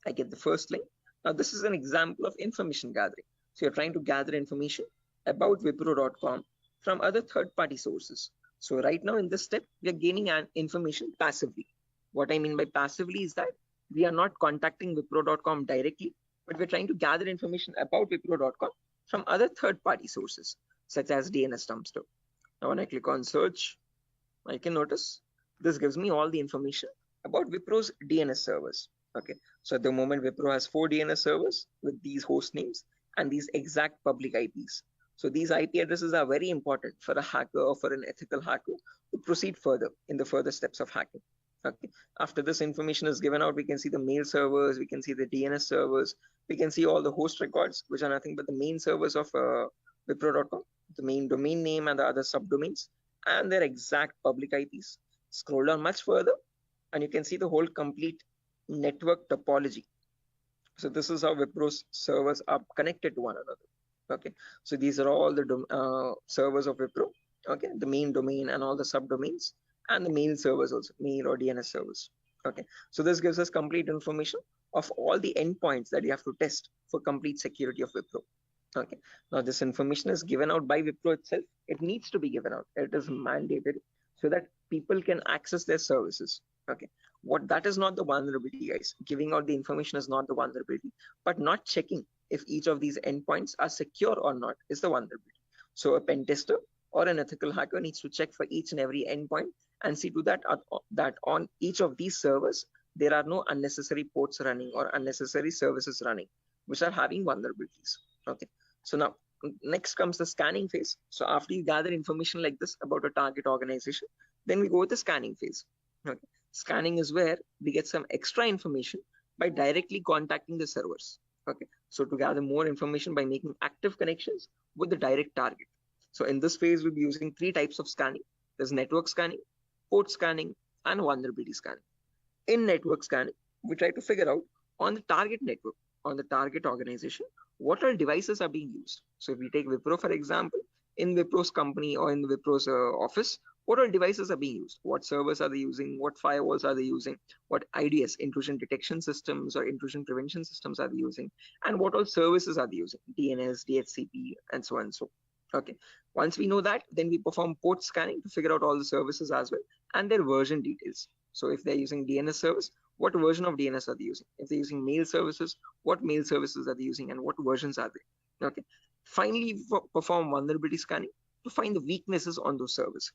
I get the first link. Now this is an example of information gathering. So you're trying to gather information about Wipro.com from other third-party sources. So right now in this step, we are gaining information passively. What I mean by passively is that we are not contacting Wipro.com directly, but we're trying to gather information about Wipro.com from other third-party sources, such as DNS Dumpster. Now when I click on search, I can notice this gives me all the information about Wipro's DNS servers. Okay, so at the moment Wipro has 4 DNS servers with these host names and these exact public IPs. So these IP addresses are very important for a hacker or for an ethical hacker to proceed further in the further steps of hacking. Okay. After this information is given out, we can see the mail servers, we can see the DNS servers, we can see all the host records, which are nothing but the main servers of Wipro.com, the main domain name and the other subdomains, and their exact public IPs. Scroll down much further, and you can see the whole complete network topology. So this is how Wipro's servers are connected to one another. Okay, so these are all the servers of Wipro. Okay, the main domain and all the subdomains, and the mail servers also, mail or DNS servers. Okay, so this gives us complete information of all the endpoints that you have to test for complete security of Wipro. Okay, now this information is given out by Wipro itself. It needs to be given out. It is mandated so that people can access their services. Okay, what that is not the vulnerability, guys. Giving out the information is not the vulnerability, but not checking if each of these endpoints are secure or not is the vulnerability. So a pen tester or an ethical hacker needs to check for each and every endpoint and see to that that on each of these servers there are no unnecessary ports running or unnecessary services running which are having vulnerabilities. Okay, so now next comes the scanning phase. So after you gather information like this about a target organization, then we go with the scanning phase. Okay, scanning is where we get some extra information by directly contacting the servers. Okay, so to gather more information by making active connections with the direct target. So in this phase, we'll be using 3 types of scanning. There's network scanning, port scanning, and vulnerability scanning. In network scanning, we try to figure out on the target network, on the target organization, what all devices are being used. So if we take Wipro, for example, in Wipro's company or in Wipro's office, what all devices are being used? What servers are they using? What firewalls are they using? What IDS, intrusion detection systems or intrusion prevention systems are they using? And what all services are they using? DNS, DHCP, and so on and so. Okay. Once we know that, then we perform port scanning to figure out all the services as well and their version details. So if they're using DNS service, what version of DNS are they using? If they're using mail services, what mail services are they using and what versions are they? Okay. Finally, we perform vulnerability scanning to find the weaknesses on those servers.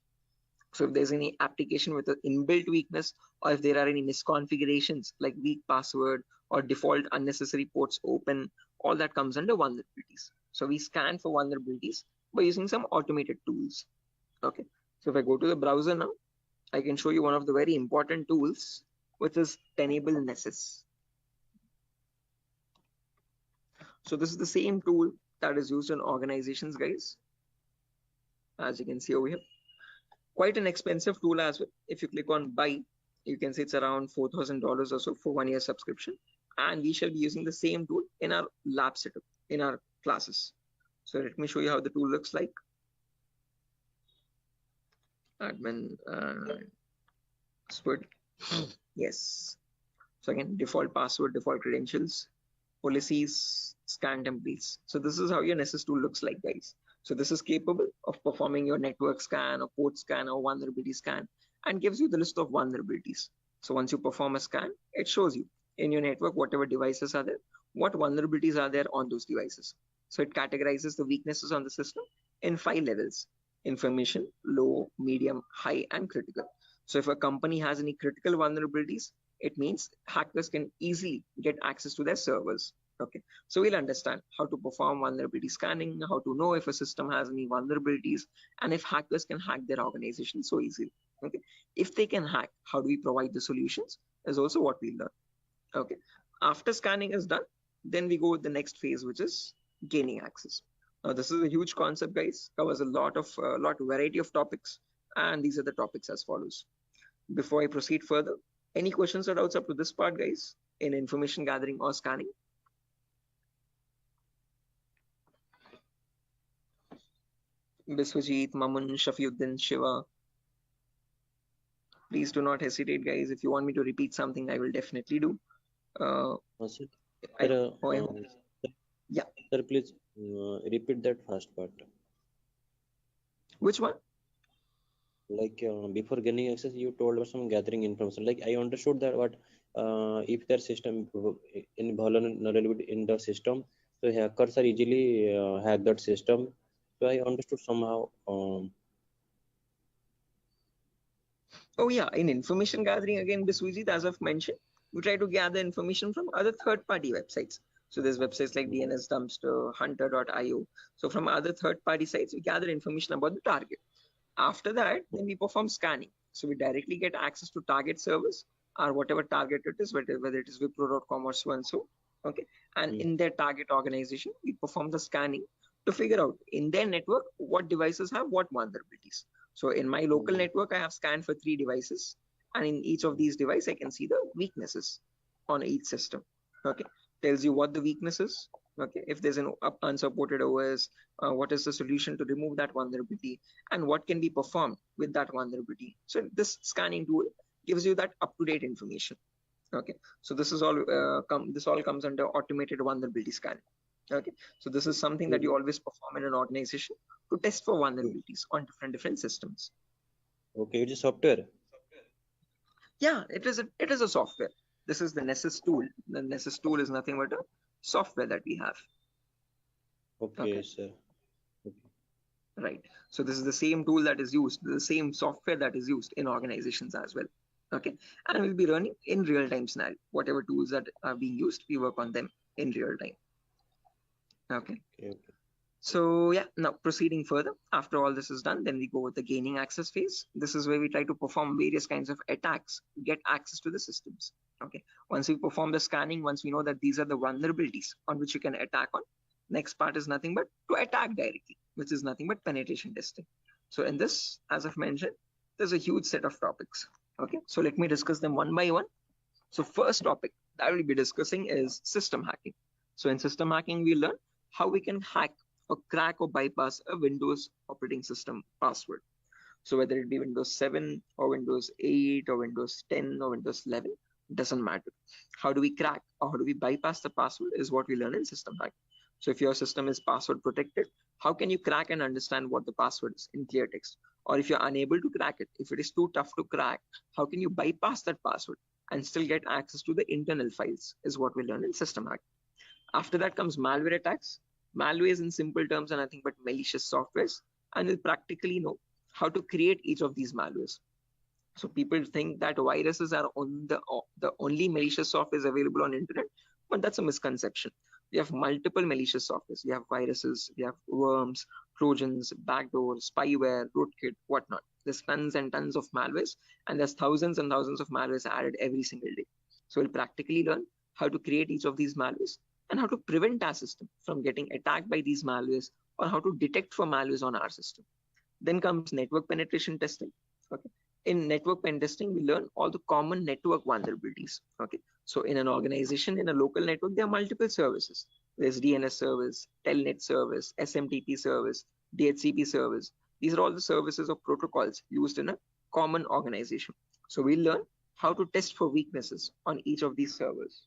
So if there's any application with an inbuilt weakness, or if there are any misconfigurations like weak password or default unnecessary ports open, all that comes under vulnerabilities. So we scan for vulnerabilities by using some automated tools. Okay, so if I go to the browser now, I can show you one of the very important tools, which is Tenable Nessus. So this is the same tool that is used in organizations, guys, as you can see over here. Quite an expensive tool as well. If you click on buy, You can say it's around $4,000 or so for 1 year subscription. And we shall be using the same tool in our lab setup, in our classes. So let me show you how the tool looks like. Admin password. Yes. So again, default password, default credentials, policies, scan templates. So this is how your Nessus tool looks like, guys. So this is capable of performing your network scan or port scan or vulnerability scan and gives you the list of vulnerabilities. So once you perform a scan, it shows you in your network whatever devices are there, what vulnerabilities are there on those devices. So it categorizes the weaknesses on the system in 5 levels: information, low, medium, high, and critical. So if a company has any critical vulnerabilities, it means hackers can easily get access to their servers. Okay, so we'll understand how to perform vulnerability scanning, how to know if a system has any vulnerabilities, and if hackers can hack their organization so easily. Okay, if they can hack, how do we provide the solutions is also what we learn. Okay, after scanning is done, then we go with the next phase, which is gaining access. Now this is a huge concept, guys, covers a lot variety of topics, and these are the topics as follows. Before I proceed further, any questions or doubts up to this part, guys, in information gathering or scanning? Biswajit, Mamun, Shafiuddin, Shiva. Please do not hesitate, guys. If you want me to repeat something, I will definitely do. Sir, Yeah. Sir, please repeat that first part. Which one? Like before gaining access, you told us some gathering information. Like I understood that what if their system in vulnerability in the system, so hackers are easily hack that system. So I understood somehow. Oh yeah, in information gathering again, Biswajit, as I've mentioned, we try to gather information from other third-party websites. So there's websites like DNS Dumpster, Hunter.io. So from other third-party sites, we gather information about the target. After that, then we perform scanning. So we directly get access to target servers or whatever target it is, whether it is Wipro.com or so and so. Okay, and in their target organization, we perform the scanning to figure out in their network what devices have what vulnerabilities. So in my local network, I have scanned for 3 devices, and in each of these devices, I can see the weaknesses on each system. Okay, tells you what the weakness is. Okay, if there's an unsupported OS, what is the solution to remove that vulnerability, and what can be performed with that vulnerability. So this scanning tool gives you that up-to-date information. Okay, so this is all this all comes under automated vulnerability scanning. Okay, so this is something that you always perform in an organization to test for vulnerabilities on different systems. Okay, it is software. Yeah, it is a software. This is the Nessus tool. The Nessus tool is nothing but a software that we have. Okay, sir. Okay. Right. So this is the same tool that is used, the same software that is used in organizations as well. Okay, and we'll be running in real-time scenario. Whatever tools that are being used, we work on them in real time. Okay. So yeah, now proceeding further, after all this is done, then we go with the gaining access phase. This is where we try to perform various kinds of attacks to get access to the systems. Okay, once we perform the scanning, once we know that these are the vulnerabilities on which you can attack on, next part is nothing but to attack directly, which is nothing but penetration testing. So in this, as I've mentioned, there's a huge set of topics. Okay, so let me discuss them one by one. So first topic that I will be discussing is system hacking. So in system hacking, we learn how we can hack or crack or bypass a Windows operating system password. So whether it be Windows 7 or Windows 8 or Windows 10 or Windows 11, doesn't matter. How do we crack or how do we bypass the password is what we learn in system hacking. So if your system is password protected, how can you crack and understand what the password is in clear text? Or if you're unable to crack it, if it is too tough to crack, how can you bypass that password and still get access to the internal files is what we learn in system hacking. After that comes malware attacks. Malware is in simple terms are nothing but malicious softwares, and we'll practically know how to create each of these malwares. So people think that viruses are on the only malicious softwares available on internet, but that's a misconception. We have multiple malicious softwares. We have viruses, we have worms, trojans, backdoors, spyware, rootkit, whatnot. There's tons and tons of malwares, and there's thousands and thousands of malwares added every single day. So we'll practically learn how to create each of these malwares and how to prevent our system from getting attacked by these malwares or how to detect for malwares on our system. Then comes network penetration testing. Okay. In network pen testing, we learn all the common network vulnerabilities. Okay, so in an organization, in a local network, there are multiple services. There's DNS service, Telnet service, SMTP service, DHCP service. These are all the services or protocols used in a common organization. So we learn how to test for weaknesses on each of these servers.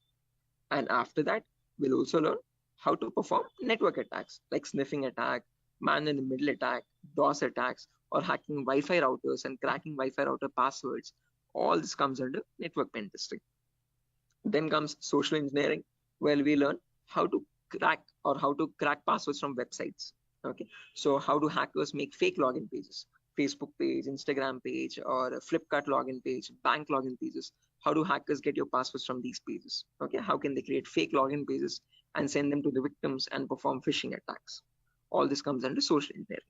And after that, we'll also learn how to perform network attacks like sniffing attack, man in the middle attack, DOS attacks, or hacking Wi-Fi routers and cracking Wi-Fi router passwords. All this comes under network pen testing. Then comes social engineering, where we learn how to crack passwords from websites. Okay, so how do hackers make fake login pages, Facebook page, Instagram page, or a Flipkart login page, bank login pages? How do hackers get your passwords from these pages? Okay, how can they create fake login pages and send them to the victims and perform phishing attacks? All this comes under social engineering.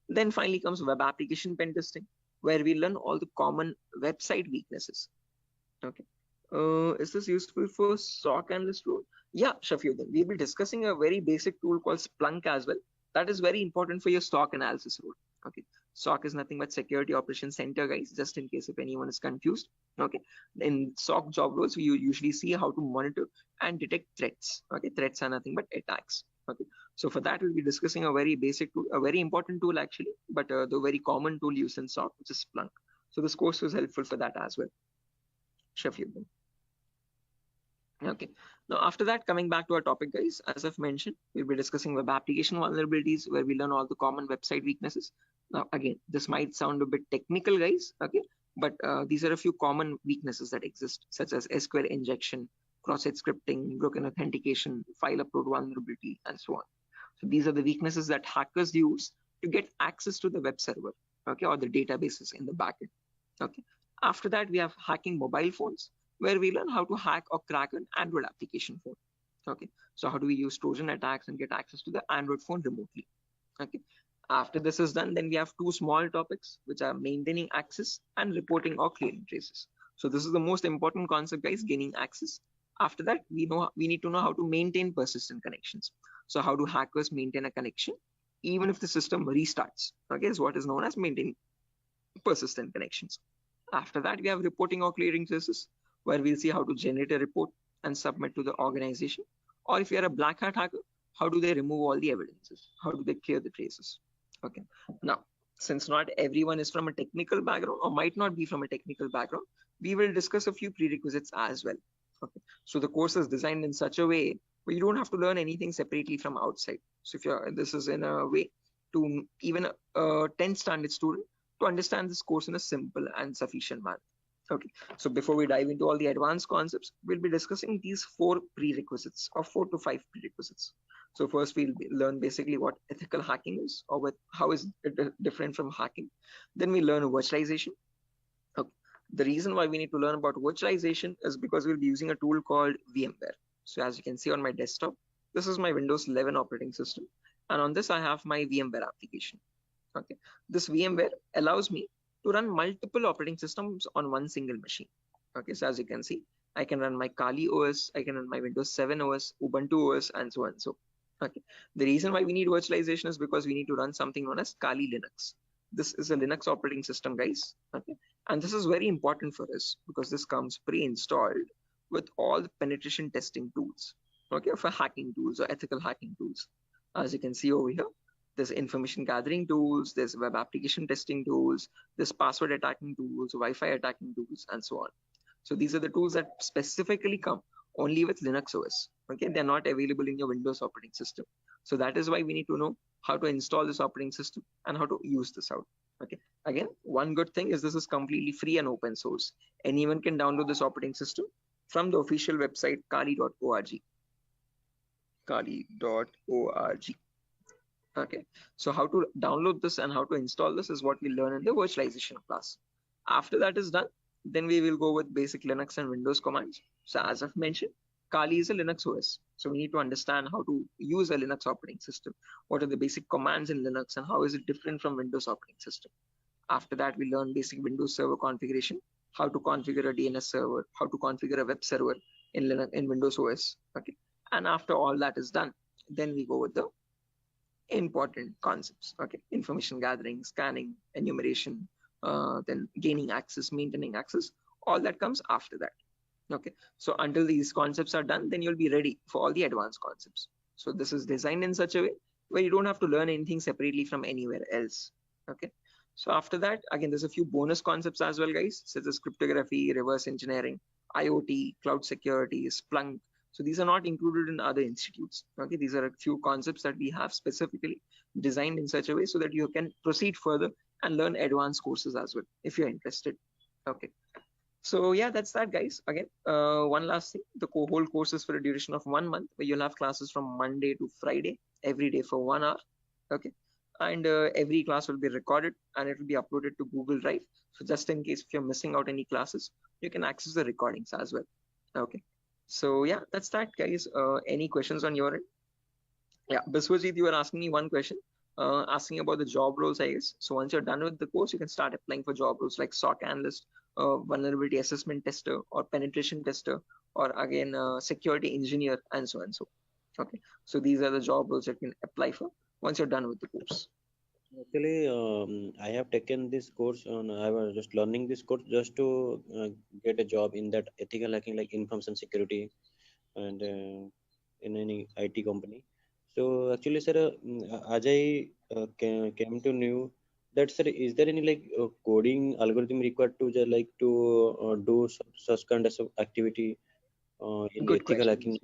Then finally comes web application pen testing, where we learn all the common website weaknesses. Okay. Is this useful for SOC analyst role? Yeah, Shafiuddin. We'll be discussing a very basic tool called Splunk as well. That is very important for your SOC analysis role. Okay. SOC is nothing but Security Operations Center, guys, just in case if anyone is confused. Okay. In SOC job roles, we usually see how to monitor and detect threats. Okay. Threats are nothing but attacks. Okay. So for that, we'll be discussing a very basic tool, a very important tool actually, but the very common tool used in SOC, which is Splunk. So this course was helpful for that as well. Shafiuddin. Okay, now after that, coming back to our topic, guys, as I've mentioned, we'll be discussing web application vulnerabilities, where we learn all the common website weaknesses. Now, again, this might sound a bit technical, guys, okay, but these are a few common weaknesses that exist, such as SQL injection, cross-site scripting, broken authentication, file upload vulnerability, and so on. So these are the weaknesses that hackers use to get access to the web server, okay, or the databases in the backend. Okay, after that, we have hacking mobile phones, where we learn how to hack or crack an Android application phone. Okay, so how do we use Trojan attacks and get access to the Android phone remotely? Okay, after this is done, then we have two small topics, which are maintaining access and reporting or clearing traces. So this is the most important concept, guys, gaining access. After that, we need to know how to maintain persistent connections. So how do hackers maintain a connection even if the system restarts? Okay, is what is known as maintaining persistent connections. After that, we have reporting or clearing traces, where we'll see how to generate a report and submit to the organization. Or if you're a black hat hacker, how do they remove all the evidences? How do they clear the traces? Okay. Now, since not everyone is from a technical background or might not be from a technical background, we will discuss a few prerequisites as well. Okay. So the course is designed in such a way where you don't have to learn anything separately from outside. So if this is in a way to even a 10th standard student to understand this course in a simple and sufficient manner. Okay, so before we dive into all the advanced concepts, we'll be discussing these 4 prerequisites or 4 to 5 prerequisites. So first we'll learn basically what ethical hacking is, or how is it different from hacking. Then we learn virtualization. Okay. The reason why we need to learn about virtualization is because we'll be using a tool called VMware. So as you can see on my desktop, this is my Windows 11 operating system. And on this, I have my VMware application. Okay, this VMware allows me to run multiple operating systems on one single machine. Okay, so as you can see, I can run my Kali OS, I can run my Windows 7 OS, Ubuntu OS, and so on and so. Okay, the reason why we need virtualization is because we need to run something known as Kali Linux. This is a Linux operating system, guys. Okay, and this is very important for us because this comes pre-installed with all the penetration testing tools. Okay, for hacking tools or ethical hacking tools. As you can see over here, there's information gathering tools, there's web application testing tools, there's password attacking tools, Wi-Fi attacking tools, and so on. So these are the tools that specifically come only with Linux OS. Okay, they're not available in your Windows operating system. So that is why we need to know how to install this operating system and how to use this out. Okay, again, one good thing is this is completely free and open source. Anyone can download this operating system from the official website kali.org. Kali.org. Okay, so how to download this and how to install this is what we learn in the virtualization class. After that is done, then we will go with basic Linux and Windows commands. So as I've mentioned, Kali is a Linux OS. So we need to understand how to use a Linux operating system. What are the basic commands in Linux and how is it different from Windows operating system? After that, we learn basic Windows server configuration, how to configure a DNS server, how to configure a web server in Linux, in Windows OS. Okay, and after all that is done, then we go with the important concepts. Okay, information gathering, scanning, enumeration, then gaining access, maintaining access, all that comes after that. Okay, so until these concepts are done, then you'll be ready for all the advanced concepts. So this is designed in such a way where you don't have to learn anything separately from anywhere else. Okay, so after that, again, there's a few bonus concepts as well, guys, such as cryptography, reverse engineering, IoT, cloud security, Splunk. So these are not included in other institutes. Okay, these are a few concepts that we have specifically designed in such a way so that you can proceed further and learn advanced courses as well if you're interested. Okay, so yeah, that's that, guys. Again, one last thing, the whole course is for a duration of 1 month, where you'll have classes from Monday to Friday every day for 1 hour. Okay, and every class will be recorded and it will be uploaded to Google Drive. So just in case if you're missing out any classes, you can access the recordings as well. Okay, so yeah, that's that, guys. Any questions on your end? Yeah, Biswajit, you were asking me one question, asking about the job roles, I guess. So once you're done with the course, you can start applying for job roles like SOC analyst, vulnerability assessment tester, or penetration tester, or again, security engineer, and so and so. Okay, so these are the job roles that you can apply for once you're done with the course. Actually, I have taken this course on. I was just learning this course just to get a job in that ethical hacking, like information security, and in any IT company. So actually, sir, as I came to know that, sir, is there any like coding algorithm required to just like to do such kind of activity in Good ethical question. hacking?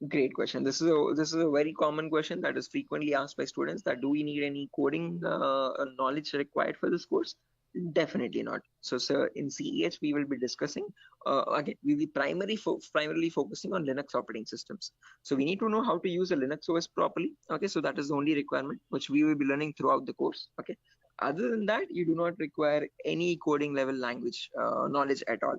Great question. This is a very common question that is frequently asked by students, that do we need any coding knowledge required for this course? Definitely not. So, sir, in CEH we will be discussing again. We will be primarily focusing on Linux operating systems. So we need to know how to use a Linux OS properly. Okay, so that is the only requirement which we will be learning throughout the course. Okay. Other than that, you do not require any coding level language knowledge at all.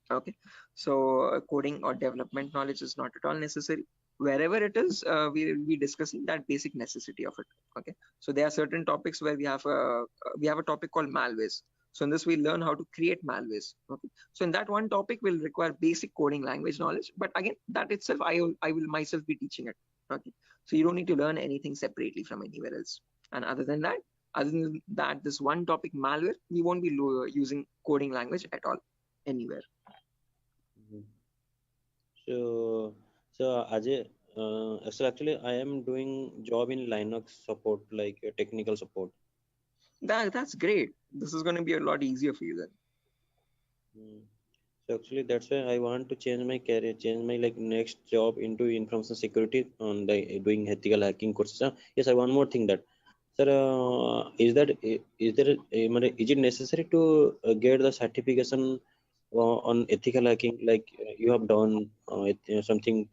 Okay, so coding or development knowledge is not at all necessary. Wherever it is, we will be discussing that basic necessity of it. Okay, so there are certain topics where we have a topic called malwares. So in this we learn how to create malwares. Okay, so in that one topic will require basic coding language knowledge, but again, that itself I will myself be teaching it. Okay, so you don't need to learn anything separately from anywhere else. And other than that, this one topic malware, we won't be using coding language at all anywhere. Mhm. So, Ajay, so actually, I am doing job in Linux support, like technical support. That's great. This is going to be a lot easier for you then. Mm. So actually, that's why I want to change my career, change my like next job into information security on the doing ethical hacking courses. Yes, I one more thing that, sir, is there is it necessary to get the certification on ethical hacking, like you have done something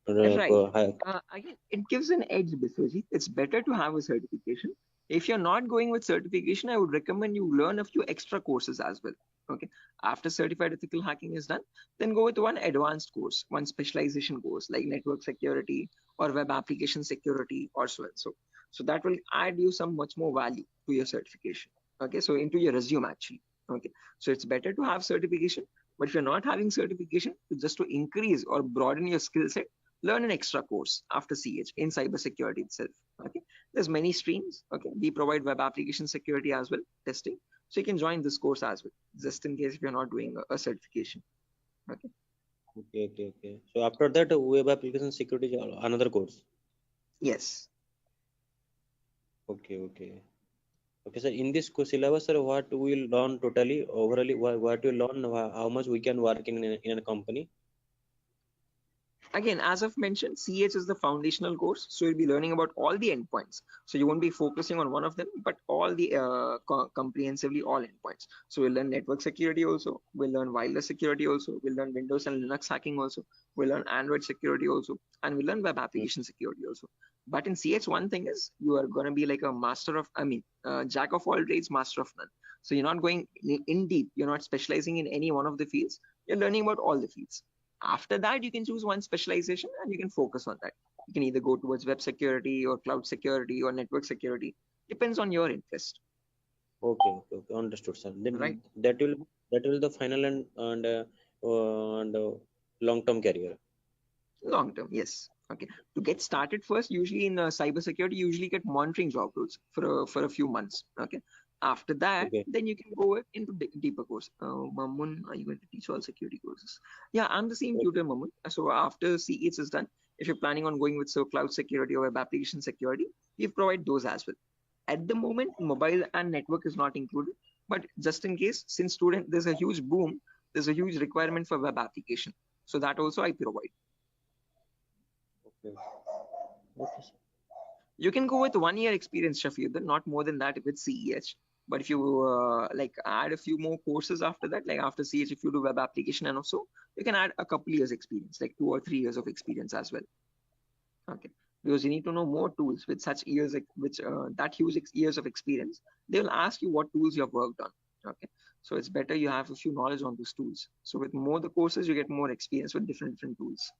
like Right. Again, it gives an edge, Biswajit. It's better to have a certification. If you're not going with certification, I would recommend you learn a few extra courses as well. Okay. After certified ethical hacking is done, then go with one advanced course, one specialization course like network security or web application security or so and so. So that will add you some much more value to your certification. Okay. So into your resume actually. Okay. So it's better to have certification. But if you're not having certification, just to increase or broaden your skill set, learn an extra course after CH in cybersecurity itself. Okay, there's many streams. Okay, we provide web application security as well, testing. So you can join this course as well, just in case if you're not doing a certification. Okay. Okay. So after that, web application security is another course. Yes. Okay. So in this syllabus, sir, what we will learn totally, overally, what we learn, how much we can work in a company. Again, as I've mentioned, CH is the foundational course. So you'll be learning about all the endpoints. So you won't be focusing on one of them, but all the comprehensively all endpoints. So we'll learn network security also. We'll learn wireless security also. We'll learn Windows and Linux hacking also. We'll learn Android security also. And we'll learn web application security also. But in CH, one thing is you are going to be like a jack of all trades, master of none. So you're not going in deep. You're not specializing in any one of the fields. You're learning about all the fields. After that, you can choose one specialization and you can focus on that. You can either go towards web security or cloud security or network security. Depends on your interest. Okay. Understood, sir. Then Right. that will the final and long-term career. Long term, yes. Okay. To get started first, usually in cybersecurity, you usually get monitoring job roles for a few months. Okay. After that, Okay. then you can go into deeper course. Mamun, are you going to teach all security courses? Yeah, I'm the same tutor, Mamun. So after CH is done, if you're planning on going with cloud security or web application security, we provide those as well. At the moment, mobile and network is not included, but just in case, since there's a huge boom, there's a huge requirement for web application. So that also I provide. Okay. Okay, sir. You can go with 1 year experience, Shafiuddin, not more than that with CEH. But if you like add a few more courses after that, like after CH, if you do web application and also, you can add a couple years experience, like 2 or 3 years of experience as well. Okay, because you need to know more tools with such years, which that huge years of experience. They will ask you what tools you have worked on. Okay, so it's better you have a few knowledge on those tools. So with more the courses, you get more experience with different tools.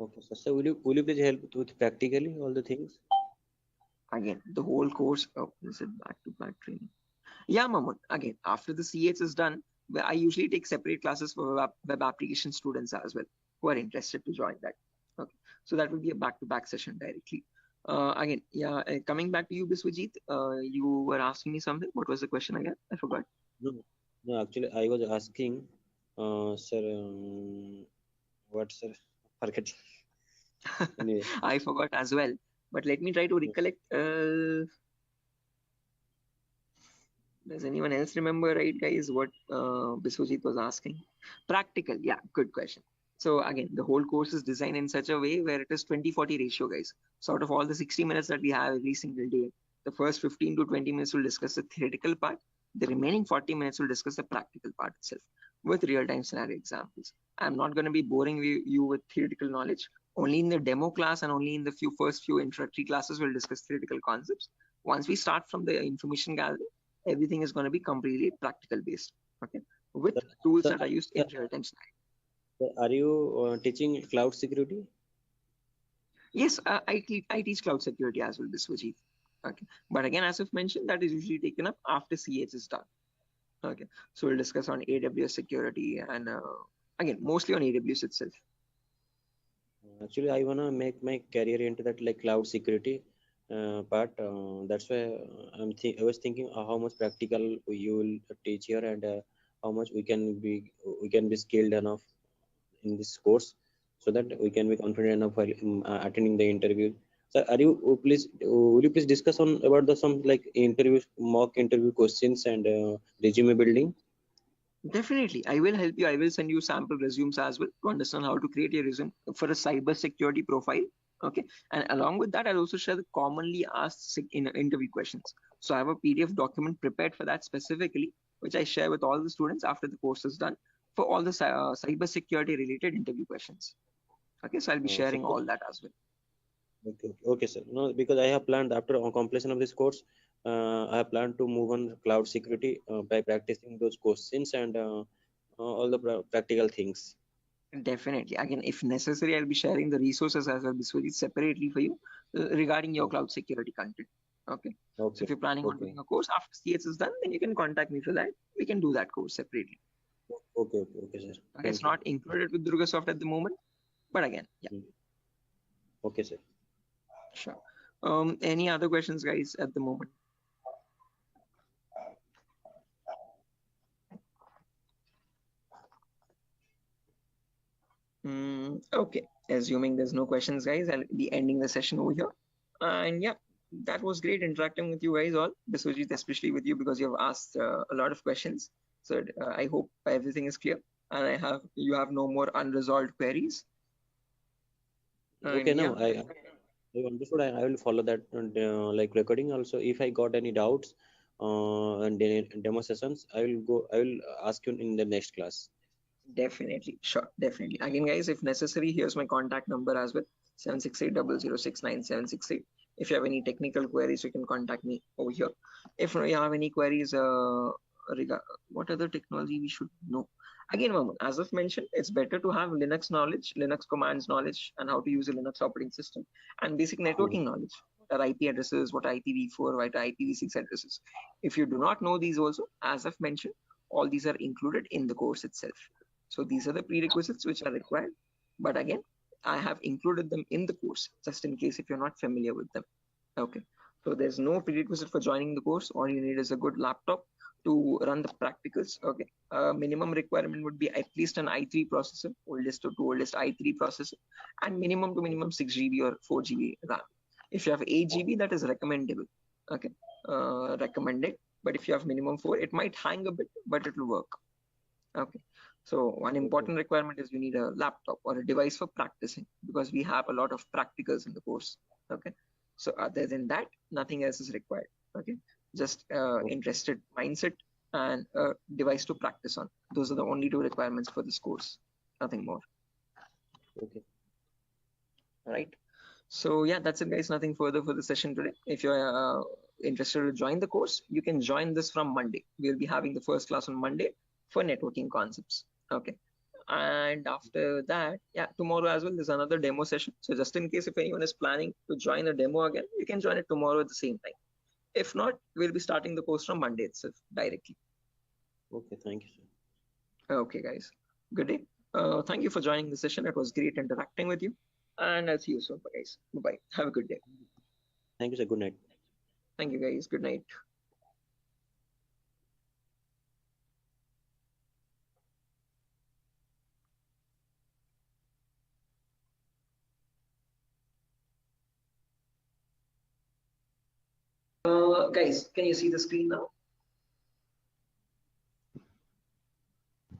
Okay, sir. So will you please help with practically all the things? Again, the whole course. Oh, is it back-to-back training? Yeah, Mamun. Again, after the CH is done, I usually take separate classes for web application students as well who are interested to join that. Okay, so that will be a back-to-back session directly. Again, yeah, coming back to you, Biswajit, you were asking me something. What was the question again? I forgot. No, actually, I was asking, sir, what, sir? Forget. Anyway. I forgot as well, but let me try to recollect. Does anyone else remember, right, guys, what Biswajit was asking? Practical, yeah, good question. So again, the whole course is designed in such a way where it is 20-40 ratio, guys. So out of all the 60 minutes that we have every single day, the first 15 to 20 minutes will discuss the theoretical part. The remaining 40 minutes will discuss the practical part itself with real-time scenario examples. I'm not going to be boring you with theoretical knowledge. Only in the demo class and only in the first few introductory classes we'll discuss theoretical concepts. Once we start from the information gathering, everything is going to be completely practical based. Okay, with tools that are used in real-time scenario. Are you teaching cloud security? Yes, I teach cloud security as well, Biswajit. Okay, but again, as I've mentioned, that is usually taken up after CH is done. Okay, so we'll discuss on AWS security and again, mostly on AWS itself. Actually, I wanna make my career into that like cloud security part. That's why I was thinking how much practical you will teach here and how much we can be skilled enough in this course, so that we can be confident enough while attending the interview. So, will you please discuss on about some like mock interview questions and resume building? Definitely, I will help you. I will send you sample resumes as well to understand how to create a resume for a cyber security profile. Okay, and along with that, I'll also share the commonly asked interview questions. So I have a PDF document prepared for that specifically, which I share with all the students after the course is done for all the cyber security related interview questions. Okay, so I'll be sharing all that as well. Okay, sir. No, because I have planned after completion of this course, I have planned to move on cloud security by practicing those questions and all the practical things. Definitely. Again, if necessary, I'll be sharing the resources as well separately for you regarding your cloud security content. Okay. So if you're planning on doing a course after CS is done, then you can contact me for that. We can do that course separately. Okay, sir. Okay, it's not included with Durga Soft at the moment, but again, yeah. Okay, sir. Sure. Any other questions, guys, at the moment? Okay, assuming there's no questions, guys, I'll be ending the session over here. And yeah, that was great interacting with you guys all, Biswajit, especially with you because you have asked a lot of questions. So I hope everything is clear and you have no more unresolved queries. Okay, and now I understood. I will follow that like recording also. If I got any doubts and demo sessions, I will ask you in the next class. Definitely, sure, definitely. Again, guys, if necessary, here's my contact number as well, 76800697768. If you have any technical queries, you can contact me over here. If you have any queries what other technology we should know. Again, Mamun, as I've mentioned, it's better to have Linux knowledge, Linux commands knowledge, and how to use a Linux operating system, and basic networking knowledge. What are IP addresses, what are IPv4, what are IPv6 addresses. If you do not know these also, as I've mentioned, all these are included in the course itself. So these are the prerequisites which are required. But again, I have included them in the course just in case if you're not familiar with them. Okay. So there's no prerequisite for joining the course. All you need is a good laptop to run the practicals. Okay. Minimum requirement would be at least an i3 processor, oldest to oldest i3 processor, and minimum to minimum 6 GB or 4 GB RAM. If you have 8 GB, that is recommendable. Okay. Recommended. But if you have minimum 4, it might hang a bit, but it will work. Okay. So one important requirement is you need a laptop or a device for practicing, because we have a lot of practicals in the course. Okay. So other than that, nothing else is required. Okay. Just interested mindset and a device to practice on. Those are the only 2 requirements for this course. Nothing more. Okay. All right. So yeah, that's it, guys. Nothing further for the session today. If you're interested to join the course, you can join this from Monday. We'll be having the first class on Monday for networking concepts. Okay. And after that, yeah, tomorrow as well, there's another demo session. So just in case if anyone is planning to join a demo again, you can join it tomorrow at the same time. If not, we'll be starting the course from Monday itself directly. Okay, thank you, sir. Okay, guys. Good day. Thank you for joining the session. It was great interacting with you. And I'll see you soon, guys. Bye-bye. Have a good day. Thank you, sir. Good night. Thank you, guys. Good night. Guys, can you see the screen now?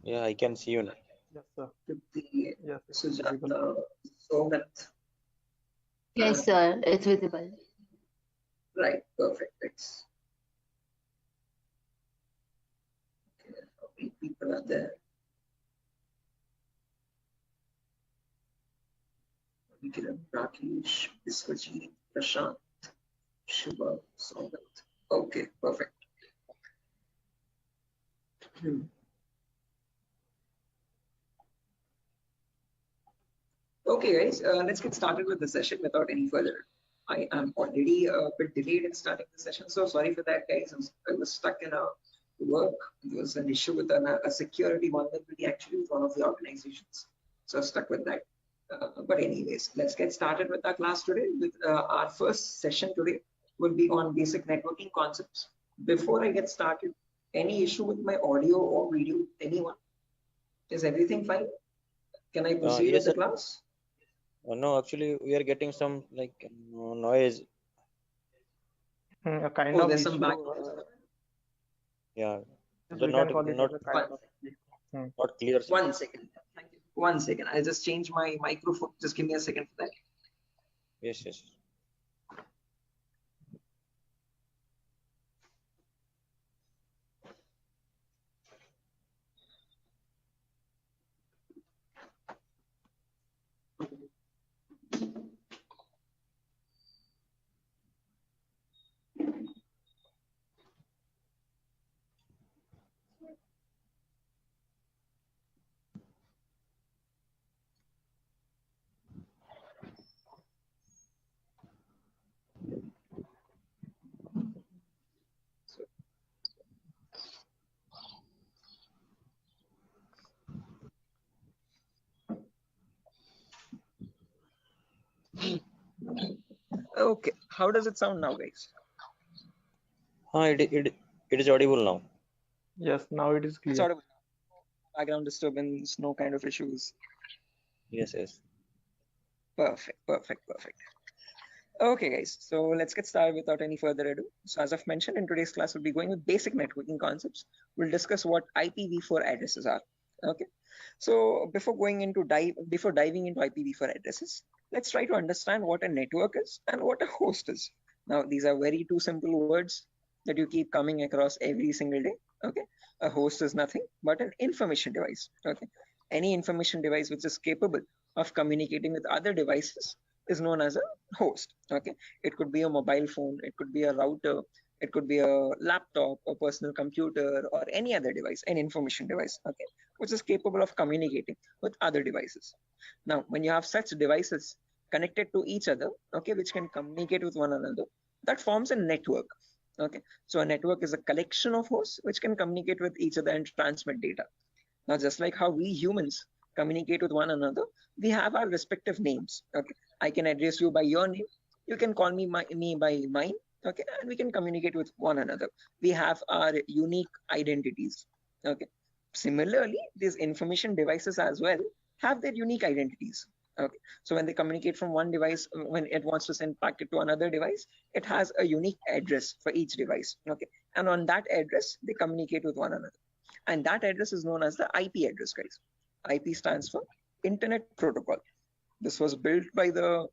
Yeah, I can see you now. Yes, sir. Yes, Sujata, Sogat. Yes, sir. It's visible. Right, perfect. Thanks. Okay, how many people are there? Vikiran, Rakesh, Biswajit, Prashant, Shubha, Sogat. Okay, perfect. Okay, guys, let's get started with the session without any further. I am already a bit delayed in starting the session, so sorry for that, guys. I was stuck in a work. There was an issue with a security vulnerability actually with one of the organizations, so I was stuck with that. But anyways, let's get started with our class today. With our first session today will be on basic networking concepts. Before I get started, any issue with my audio or video? Anyone? Is everything fine? Can I proceed Yes, with the sir. class? No, actually, we are getting some like noise. kind Oh, of there's some issue. background. Yeah, Yes, the we not can call it not as a kind of. not clear. Sir. 1 second. Thank you. 1 second. I'll just change my microphone. Just give me a second for that. Yes, yes. Okay. How does it sound now, guys? It is audible now. Yes, now it is clear. Sort of background disturbance, no kind of issues. Yes, yes. Perfect, perfect, perfect. Okay, guys. So let's get started without any further ado. So as I've mentioned, in today's class, we'll be going with basic networking concepts. We'll discuss what IPv4 addresses are. Okay. So before diving into IPv4 addresses, let's try to understand what a network is and what a host is. Now, these are very two simple words that you keep coming across every single day. Okay. A host is nothing but an information device. Okay. Any information device which is capable of communicating with other devices is known as a host. Okay. It could be a mobile phone, it could be a router, it could be a laptop, a personal computer, or any other device, an information device, okay, which is capable of communicating with other devices. Now, when you have such devices connected to each other, okay, which can communicate with one another, that forms a network. Okay, so a network is a collection of hosts which can communicate with each other and transmit data. Now, just like how we humans communicate with one another, we have our respective names. Okay, I can address you by your name. You can call me by mine, okay, and we can communicate with one another. We have our unique identities, okay. Similarly, these information devices as well have their unique identities, okay. So when they communicate from one device, when it wants to send packet to another device, it has a unique address for each device, okay, and on that address they communicate with one another, and that address is known as the IP address, guys. IP stands for Internet Protocol. This was built by the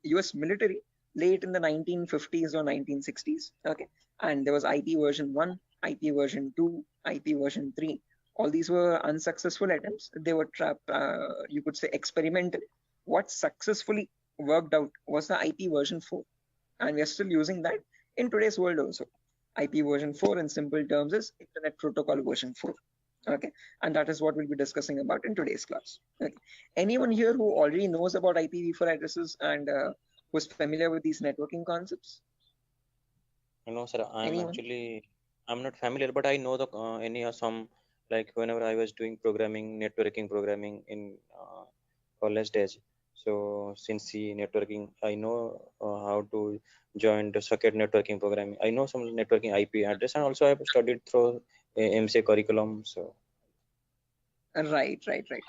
US military late in the 1950s or 1960s, okay, and there was IP version 1, IP version 2, IP version 3. All these were unsuccessful attempts. They were you could say experimental. What successfully worked out was the IP version 4, and we are still using that in today's world also. IP version 4 in simple terms is Internet Protocol version 4, okay, and that is what we'll be discussing about in today's class, okay. Anyone here who already knows about IPv4 addresses and who's familiar with these networking concepts? No, sir. Anyone? I'm not familiar, but I know the some, like whenever I was doing networking programming in college days. So since the networking, I know how to join the socket networking programming. I know some networking IP address, and also I've studied through MCA curriculum. So Right.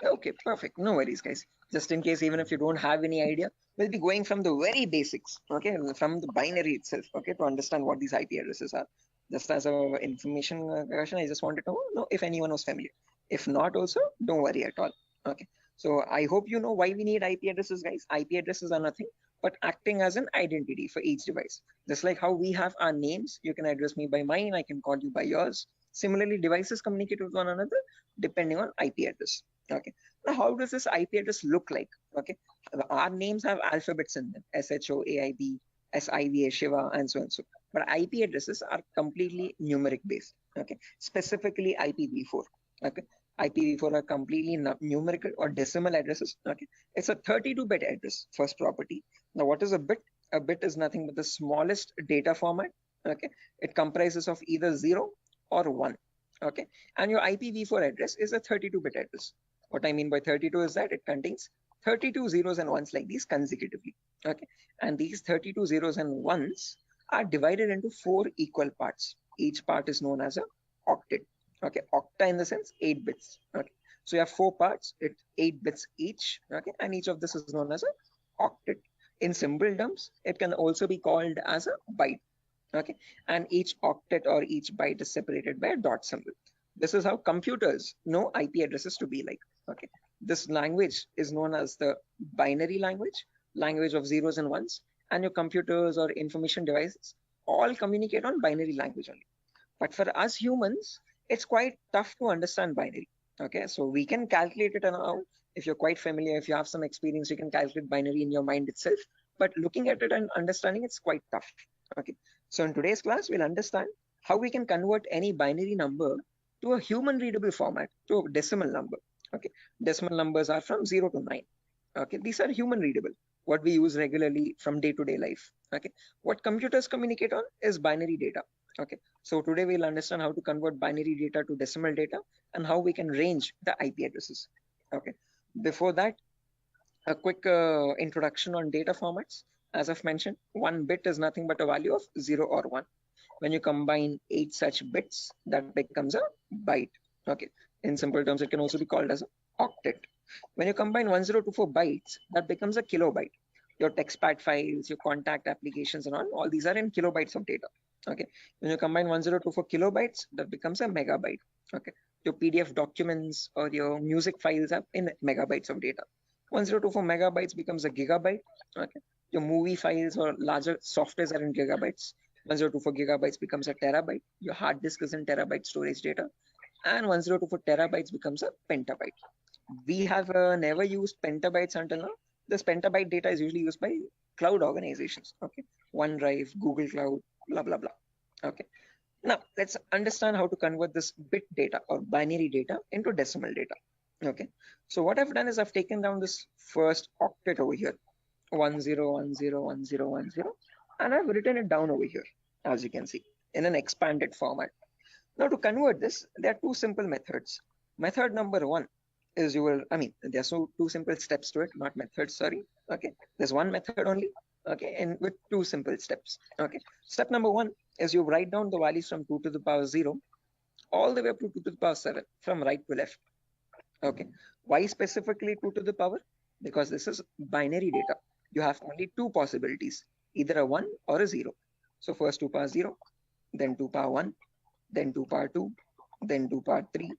Okay, perfect. No worries, guys. Just in case, even if you don't have any idea, we'll be going from the very basics, okay, from the binary itself, okay, to understand what these IP addresses are. Just as a information question, I just wanted to know if anyone was familiar. If not, also don't worry at all. Okay. So I hope you know why we need IP addresses, guys. IP addresses are nothing but acting as an identity for each device. Just like how we have our names, you can address me by mine, I can call you by yours. Similarly, devices communicate with one another depending on IP address. Okay. Now, how does this IP address look like? Okay. Our names have alphabets in them: SHOAIB, SIVA, Shiva, and so on. So, but IP addresses are completely numeric based. Okay. Specifically IPv4. Okay. IPv4 are completely numerical or decimal addresses. Okay. It's a 32-bit address, first property. Now, what is a bit? A bit is nothing but the smallest data format. Okay. It comprises of either 0 or 1. Okay, and your IPv4 address is a 32-bit address. What I mean by 32 is that it contains 32 zeros and ones like these consecutively. Okay, and these 32 zeros and ones are divided into 4 equal parts. Each part is known as a octet. Okay, octa in the sense 8 bits. Okay, so you have 4 parts, it's 8 bits each. Okay, and each of this is known as a octet. In simple terms, it can also be called as a byte. Okay, and each octet or each byte is separated by a dot symbol. This is how computers know IP addresses to be like. Okay, this language is known as the binary language of zeros and ones, and your computers or information devices all communicate on binary language only. But for us humans, it's quite tough to understand binary. Okay, so we can calculate it now. If you're quite familiar, if you have some experience, you can calculate binary in your mind itself. But looking at it and understanding it's quite tough. Okay, so in today's class, we'll understand how we can convert any binary number to a human readable format, to a decimal number. Okay, decimal numbers are from 0 to 9. Okay, these are human readable, what we use regularly from day-to-day life. Okay, what computers communicate on is binary data. Okay, so today we'll understand how to convert binary data to decimal data and how we can range the IP addresses. Okay, before that, a quick introduction on data formats. As I've mentioned, 1 bit is nothing but a value of 0 or 1. When you combine 8 such bits, that becomes a byte. Okay, in simple terms, it can also be called as an octet. When you combine 1024 bytes, that becomes a kilobyte. Your textpad files, your contact applications and all these are in kilobytes of data. Okay, when you combine 1024 kilobytes, that becomes a megabyte. Okay, your PDF documents or your music files are in megabytes of data. 1024 megabytes becomes a gigabyte. Okay, your movie files or larger softwares are in gigabytes. 1024 gigabytes becomes a terabyte. Your hard disk is in terabyte storage data, and 1024 terabytes becomes a petabyte. We have never used petabytes until now. This petabyte data is usually used by cloud organizations. Okay, OneDrive, Google Cloud, blah blah blah. Okay, now let's understand how to convert this bit data or binary data into decimal data. Okay, so what I've done is I've taken down this first octet over here, 10101010, and I've written it down over here, as you can see, in an expanded format. Now to convert this, there are 2 simple methods. Method number 1 is there's two simple steps to it, not methods, sorry. Okay, there's one method only. Okay, and with two simple steps. Okay, step number one is you write down the values from 2 to the power 0 all the way up to 2 to the power 7 from right to left. Okay, why specifically 2 to the power? Because this is binary data. You have only two possibilities, either a 1 or a 0. So first 2 power 0, then 2 power 1, then 2 power 2, then 2 power 3,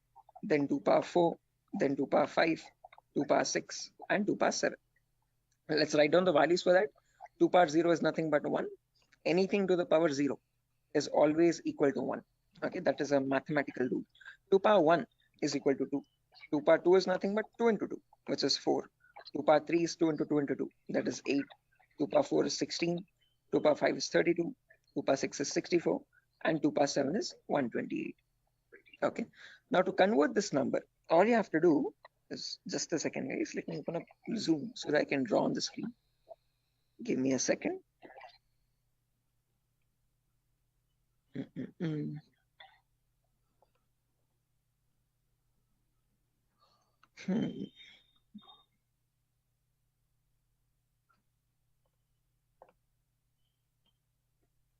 then 2 power 4, then 2 power 5, 2 power 6, and 2 power 7. Let's write down the values for that. 2 power 0 is nothing but 1. Anything to the power 0 is always equal to 1. Okay, that is a mathematical rule. 2 power 1 is equal to 2. 2 power 2 is nothing but 2 into 2, which is 4. 2 power 3 is 2 into 2 into 2, that is 8. 2 power 4 is 16. 2 power 5 is 32. 2 power 6 is 64. And 2 power 7 is 128. Okay, now to convert this number, all you have to do is, just a second guys, let me open up Zoom so that I can draw on the screen. Give me a second.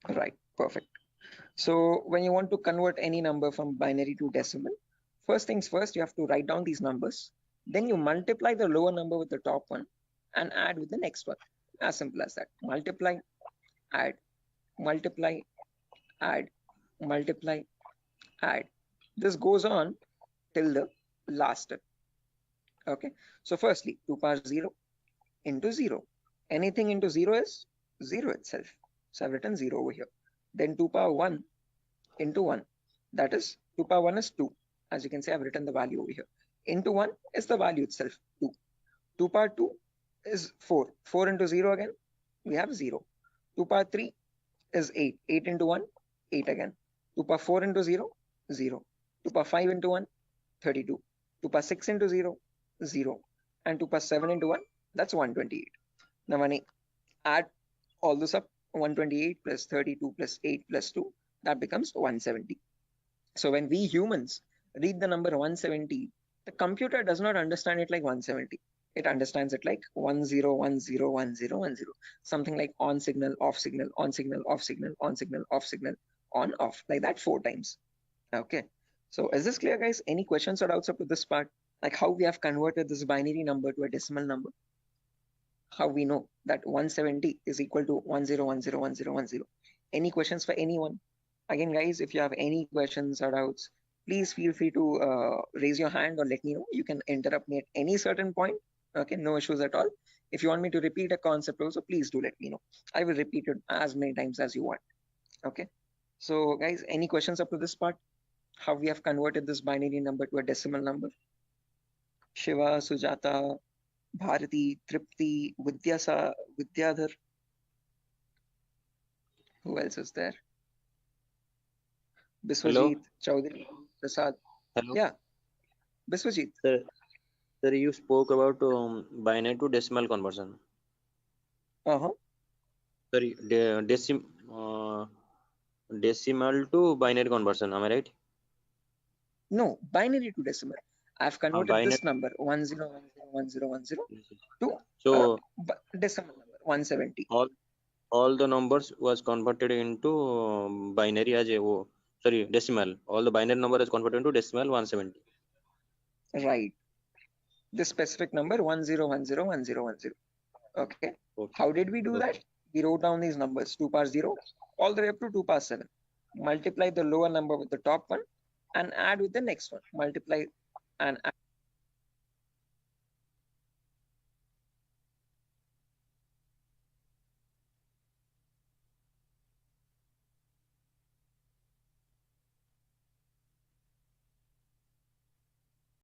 Right, perfect. So when you want to convert any number from binary to decimal, first things first, you have to write down these numbers. Then you multiply the lower number with the top one and add with the next one. As simple as that. Multiply, add, multiply, add, multiply, add. This goes on till the last step. Okay, so firstly 2 power 0 into 0. Anything into 0 is 0 itself. So I've written 0 over here. Then 2 power 1 into 1. That is 2 power 1 is 2. As you can see, I've written the value over here. Into 1 is the value itself, 2. 2 power 2 is 4. 4 into 0 again, we have 0. 2 power 3 is 8. 8 into 1, 8 again. 2 power 4 into 0, 0. 2 power 5 into 1, 32. 2 power 6 into 0, 0. And 2 power 7 into 1, that's 128. Now when I add all this up, 128 plus 32 plus 8 plus 2, that becomes 170. So when we humans read the number 170, the computer does not understand it like 170. It understands it like 10101010, something like on signal, off signal, on signal, off signal, on signal, off signal, on, off, like that 4 times. Okay, so is this clear guys? Any questions or doubts up to this part? Like how we have converted this binary number to a decimal number? How we know that 170 is equal to 10101010? Any questions for anyone? Again guys, if you have any questions or doubts, please feel free to raise your hand or let me know. You can interrupt me at any certain point. Okay, no issues at all. If you want me to repeat a concept also, please do let me know. I will repeat it as many times as you want. Okay, so guys, any questions up to this part? How we have converted this binary number to a decimal number? Shiva, Sujata, Bharati, Tripti, Vidyadhar. Who else is there? Biswajit, Chaudhary, Prasad. Hello. Yeah, Biswajit. Sir, you spoke about binary to decimal conversion. Sorry, decimal to binary conversion. Am I right? No, binary to decimal. I've converted this number 10101010 to decimal number 170. All the numbers was converted into binary as a decimal. All the binary number is converted into decimal 170. Right. This specific number 10101010. Okay. How did we do that? We wrote down these numbers 2 power 0 all the way up to 2 power 7. Multiply the lower number with the top one and add with the next one. Multiply and